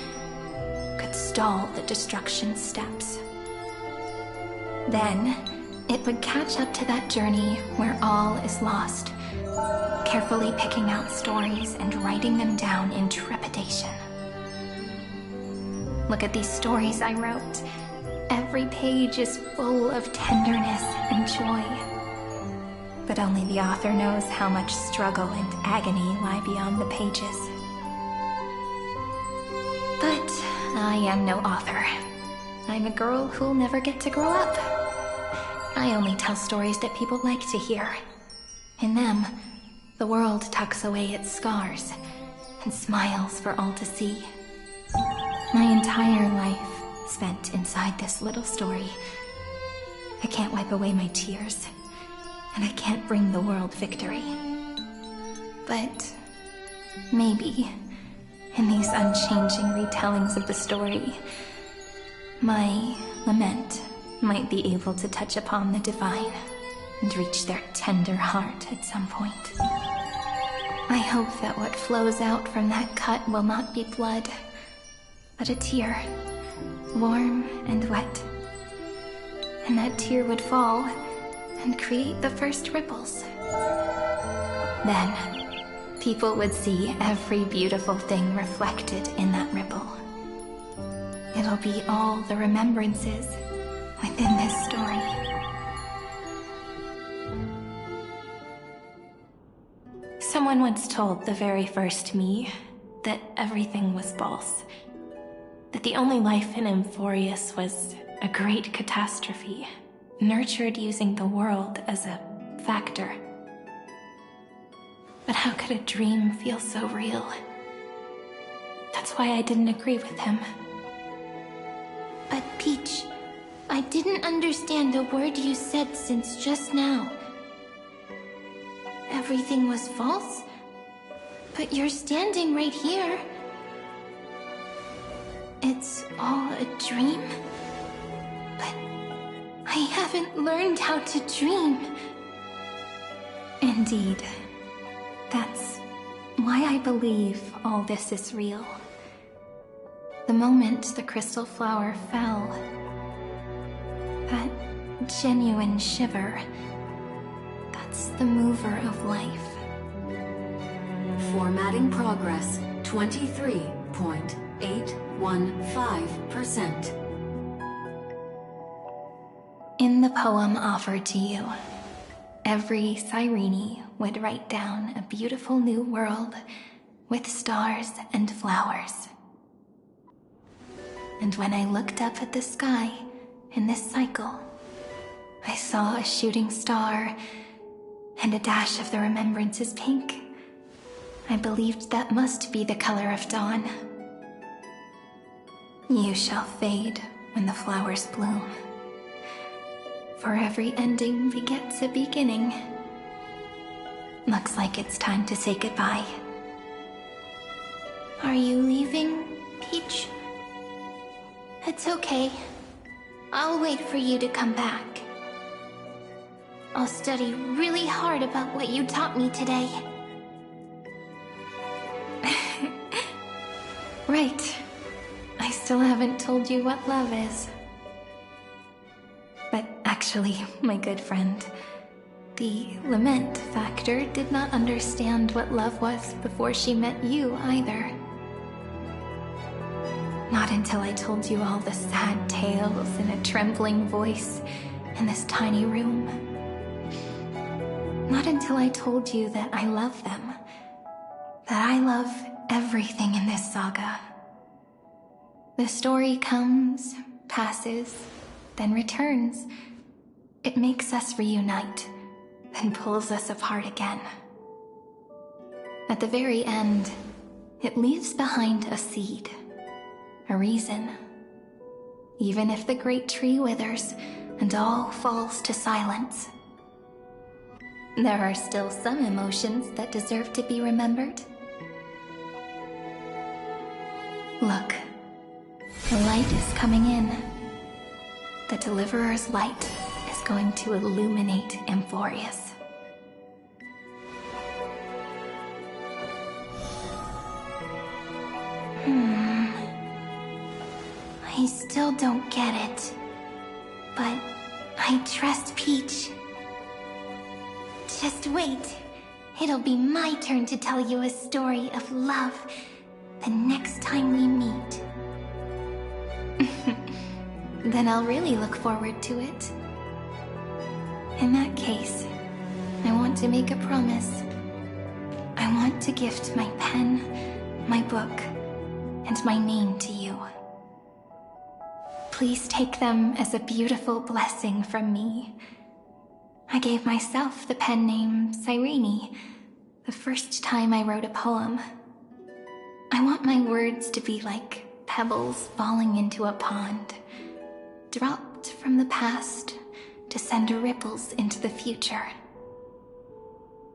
could stall the destruction steps. Then, it would catch up to that journey where all is lost, carefully picking out stories and writing them down in trepidation. Look at these stories I wrote. Every page is full of tenderness and joy. But only the author knows how much struggle and agony lie beyond the pages. But I am no author. I'm a girl who'll never get to grow up. I only tell stories that people like to hear. In them, the world tucks away its scars and smiles for all to see. My entire life spent inside this little story. I can't wipe away my tears, and I can't bring the world victory. But maybe, in these unchanging retellings of the story, my lament might be able to touch upon the divine and reach their tender heart at some point. I hope that what flows out from that cut will not be blood, but a tear, warm and wet. And that tear would fall and create the first ripples. Then, people would see every beautiful thing reflected in that ripple. It'll be all the remembrances within this story. Someone once told the very first me that everything was false. That the only life in Amphorius was a great catastrophe, nurtured using the world as a factor. But how could a dream feel so real? That's why I didn't agree with him. But Peach, I didn't understand a word you said since just now. Everything was false? But you're standing right here. It's all a dream? But I haven't learned how to dream. Indeed. That's why I believe all this is real. The moment the crystal flower fell, that genuine shiver, that's the mover of life. Formatting progress, 23.815%. In the poem offered to you, every Cyrene would write down a beautiful new world with stars and flowers. And when I looked up at the sky in this cycle, I saw a shooting star and a dash of the remembrances pink. I believed that must be the color of dawn. You shall fade when the flowers bloom. For every ending begets a beginning. Looks like it's time to say goodbye. Are you leaving, Peach? It's okay. I'll wait for you to come back. I'll study really hard about what you taught me today. Right. I still haven't told you what love is. But actually, my good friend, the lament factor did not understand what love was before she met you either. Not until I told you all the sad tales in a trembling voice in this tiny room. Not until I told you that I love them, that I love everything in this saga. The story comes, passes, then returns. It makes us reunite, then pulls us apart again. At the very end, it leaves behind a seed, a reason. Even if the great tree withers and all falls to silence, there are still some emotions that deserve to be remembered. Look, the light is coming in. The Deliverer's light is going to illuminate Amphorius. I still don't get it, but I trust Peach. Just wait. It'll be my turn to tell you a story of love the next time we meet. Then I'll really look forward to it. In that case, I want to make a promise. I want to gift my pen, my book, and my name to you. Please take them as a beautiful blessing from me. I gave myself the pen name Cyrene the first time I wrote a poem. I want my words to be like pebbles falling into a pond, dropped from the past to send ripples into the future.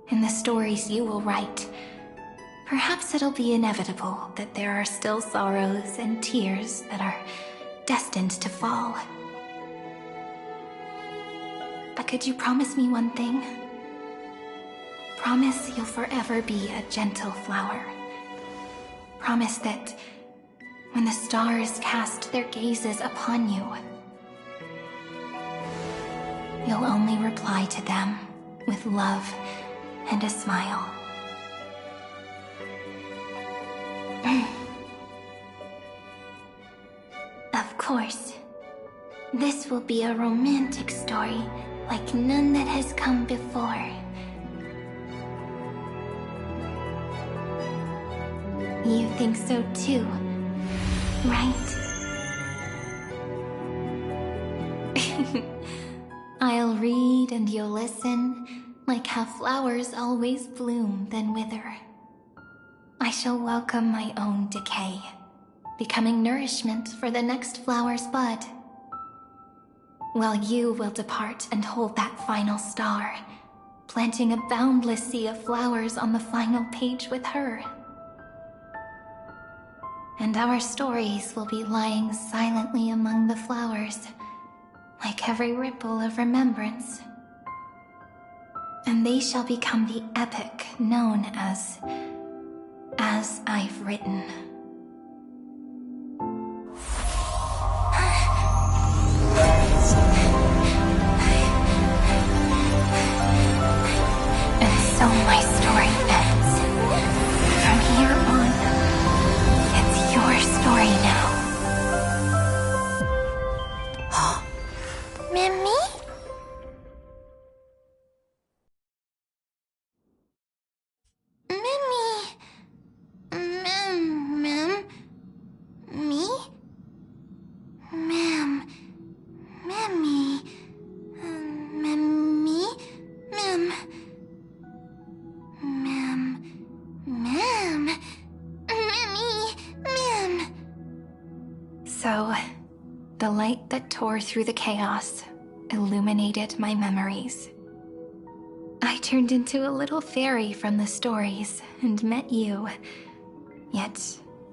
In the stories you will write, perhaps it'll be inevitable that there are still sorrows and tears that are destined to fall. But could you promise me one thing? Promise you'll forever be a gentle flower. Promise that when the stars cast their gazes upon you, you'll only reply to them with love and a smile. Of course, this will be a romantic story like none that has come before. You think so too, right? I'll read and you'll listen, like how flowers always bloom then wither. I shall welcome my own decay, becoming nourishment for the next flower's bud. While you will depart and hold that final star, planting a boundless sea of flowers on the final page with her. And our stories will be lying silently among the flowers, like every ripple of remembrance. And they shall become the epic known as I've Written. And so my story ends. From here on, it's your story now. Mimi? So, the light that tore through the chaos illuminated my memories. I turned into a little fairy from the stories and met you, yet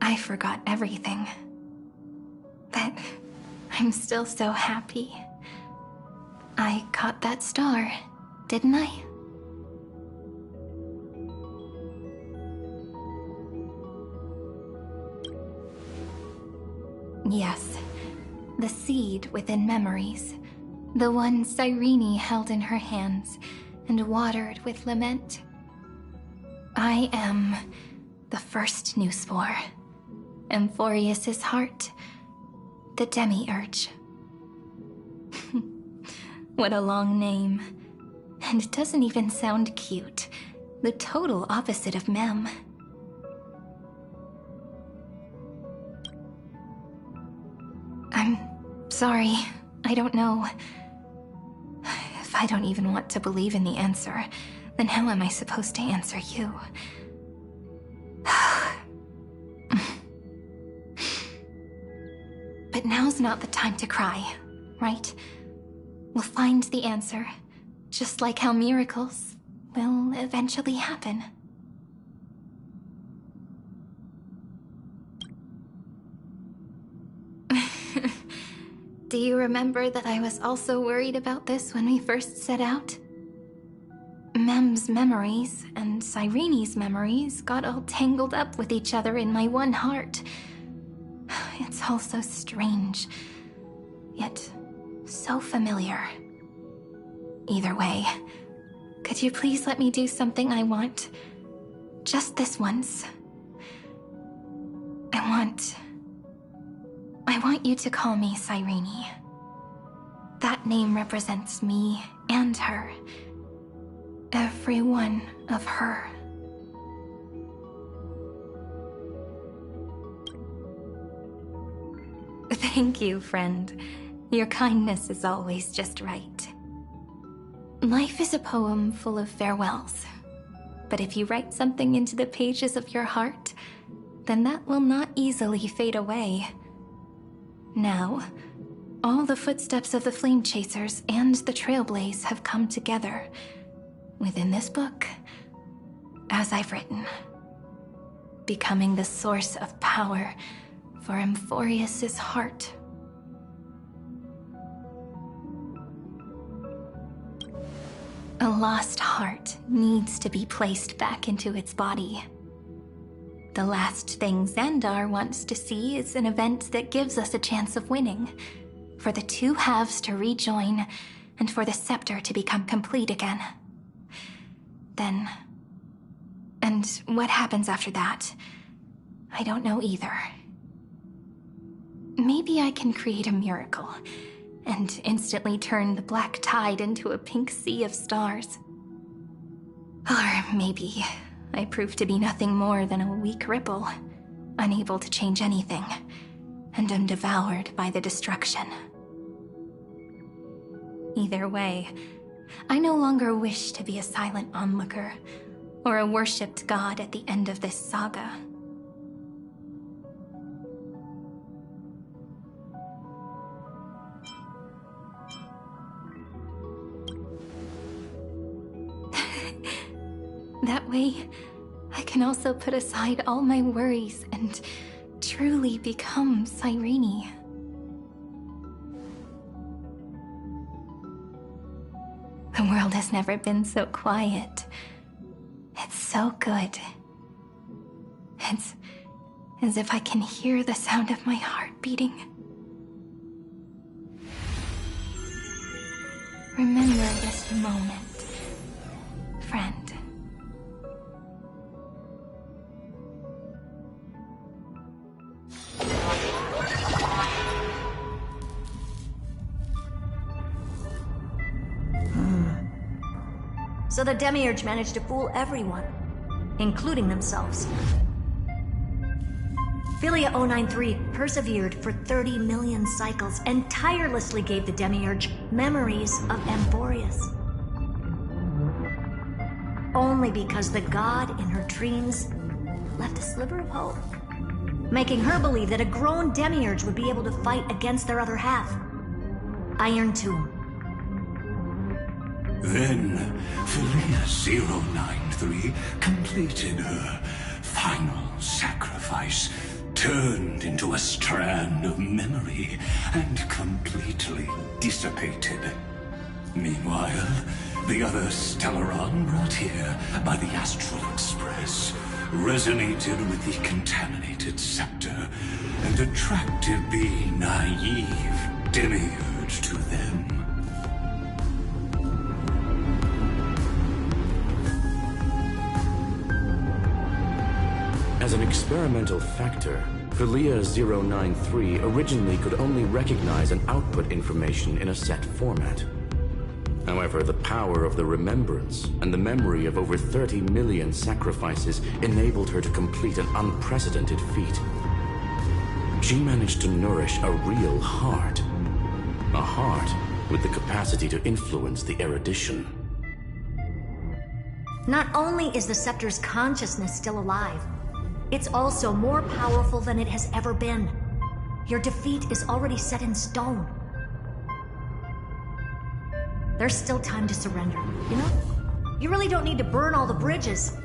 I forgot everything. But I'm still so happy. I caught that star, didn't I? Yes, the seed within memories, the one Cyrene held in her hands and watered with lament. I am the first new spore, Amphorius' heart, the Demiurge. What a long name. And it doesn't even sound cute. The total opposite of Mem. Sorry, I don't know. If I don't even want to believe in the answer, then how am I supposed to answer you? But now's not the time to cry, right? We'll find the answer, just like how miracles will eventually happen. Do you remember that I was also worried about this when we first set out? Mem's memories and Cyrene's memories got all tangled up with each other in my one heart. It's all so strange, yet so familiar. Either way, could you please let me do something I want? Just this once. I want you to call me Cyrene. That name represents me and her. Every one of her. Thank you, friend. Your kindness is always just right. Life is a poem full of farewells. But if you write something into the pages of your heart, then that will not easily fade away. Now, all the footsteps of the Flame Chasers and the Trailblaze have come together within this book, as I've written, becoming the source of power for Amphorius' heart. A lost heart needs to be placed back into its body. The last thing Xandar wants to see is an event that gives us a chance of winning, for the two halves to rejoin, and for the scepter to become complete again. Then... and what happens after that? I don't know either. Maybe I can create a miracle, and instantly turn the black tide into a pink sea of stars. Or maybe I prove to be nothing more than a weak ripple, unable to change anything, and am devoured by the destruction. Either way, I no longer wish to be a silent onlooker, or a worshipped god at the end of this saga. That way, I can also put aside all my worries and truly become Cyrene. The world has never been so quiet. It's so good. It's as if I can hear the sound of my heart beating. Remember this moment, friend. So the Demiurge managed to fool everyone, including themselves. Philia 093 persevered for 30 million cycles and tirelessly gave the Demiurge memories of Amphorius. Only because the god in her dreams left a sliver of hope, making her believe that a grown Demiurge would be able to fight against their other half, Iron Tomb. Then, Philia 093 completed her final sacrifice, turned into a strand of memory, and completely dissipated. Meanwhile, the other Stellaron brought here by the Astral Express resonated with the contaminated scepter and attracted the naive Demiurge to them. As an experimental factor, Philia 093 originally could only recognize and output information in a set format. However, the power of the remembrance and the memory of over 30 million sacrifices enabled her to complete an unprecedented feat. She managed to nourish a real heart, A heart with the capacity to influence the erudition. Not only is the Scepter's consciousness still alive, it's also more powerful than it has ever been. Your defeat is already set in stone. There's still time to surrender, you know? You really don't need to burn all the bridges.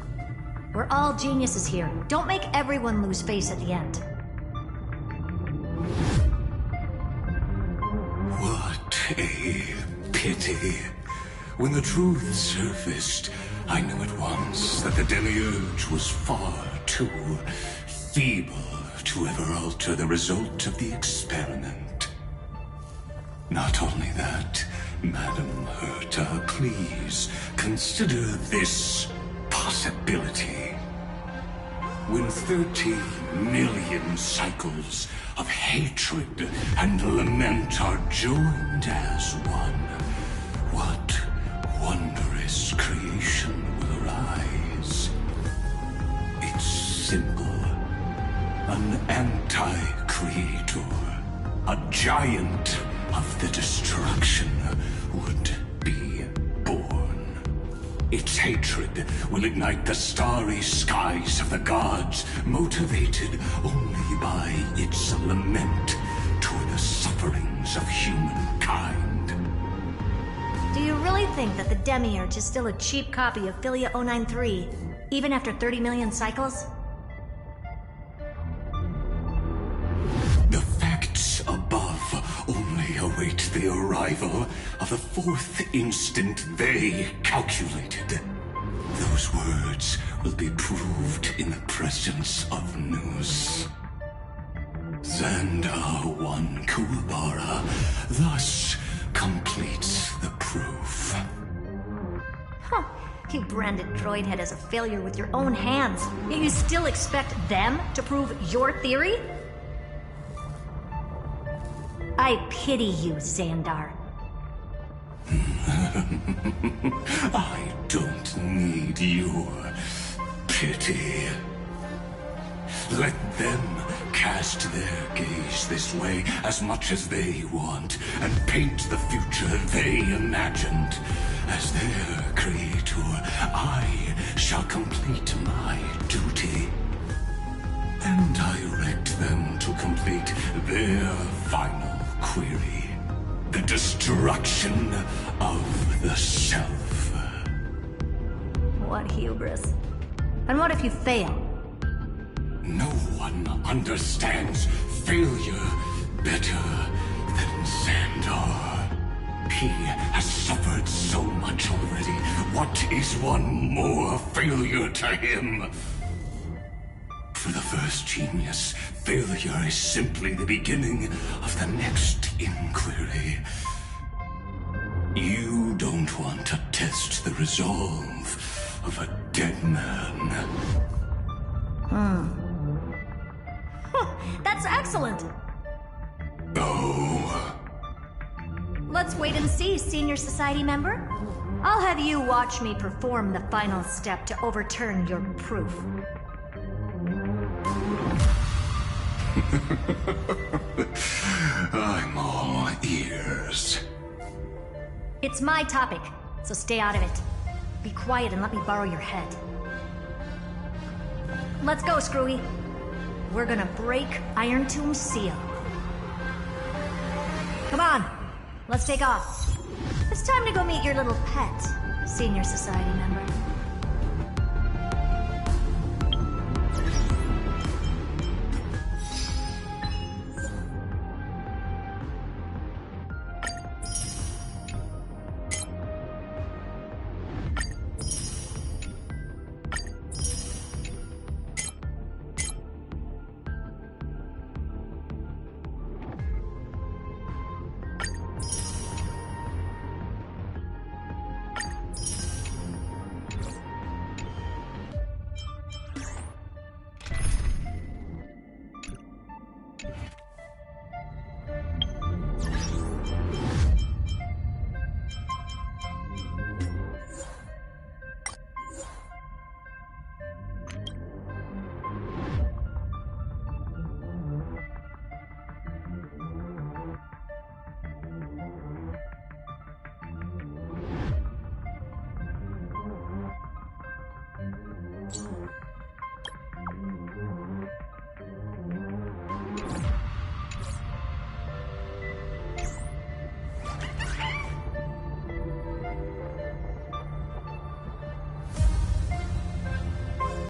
We're all geniuses here. Don't make everyone lose face at the end. What a pity. When the truth surfaced, I knew at once that the Demiurge was far too feeble to ever alter the result of the experiment. Not only that, Madam Herta, please consider this possibility. When 30 million cycles of hatred and lament are joined as one, what wondrous creation will arise? It's simple. An anti-creator, a giant of the destruction would be born. Its hatred will ignite the starry skies of the gods, motivated only by its lament toward the sufferings of humankind. Do you really think that the Demiurge is still a cheap copy of Philia 093, even after 30 million cycles? The facts above only await the arrival of the fourth instant they calculated. Those words will be proved in the presence of Nous. Xandar 1 Kuwabara thus completes the proof. Huh. You branded Droidhead as a failure with your own hands, yet you still expect them to prove your theory? I pity you, Xandar. I don't need your pity. Let them cast their gaze this way as much as they want, and paint the future they imagined. As their creator, I shall complete my duty and direct them to complete their final query. The destruction of the self. What hubris. And what if you fail? No one understands failure better than Xandar. He has suffered so much already. What is one more failure to him? For the first genius, failure is simply the beginning of the next inquiry. You don't want to test the resolve of a dead man. That's excellent! Oh. Let's wait and see, Senior Society member. I'll have you watch me perform the final step to overturn your proof. I'm all ears. It's my topic, so stay out of it. Be quiet and let me borrow your head. Let's go, Screwy. We're gonna break Iron Tomb's seal. Come on, let's take off. It's time to go meet your little pet, Senior Society member.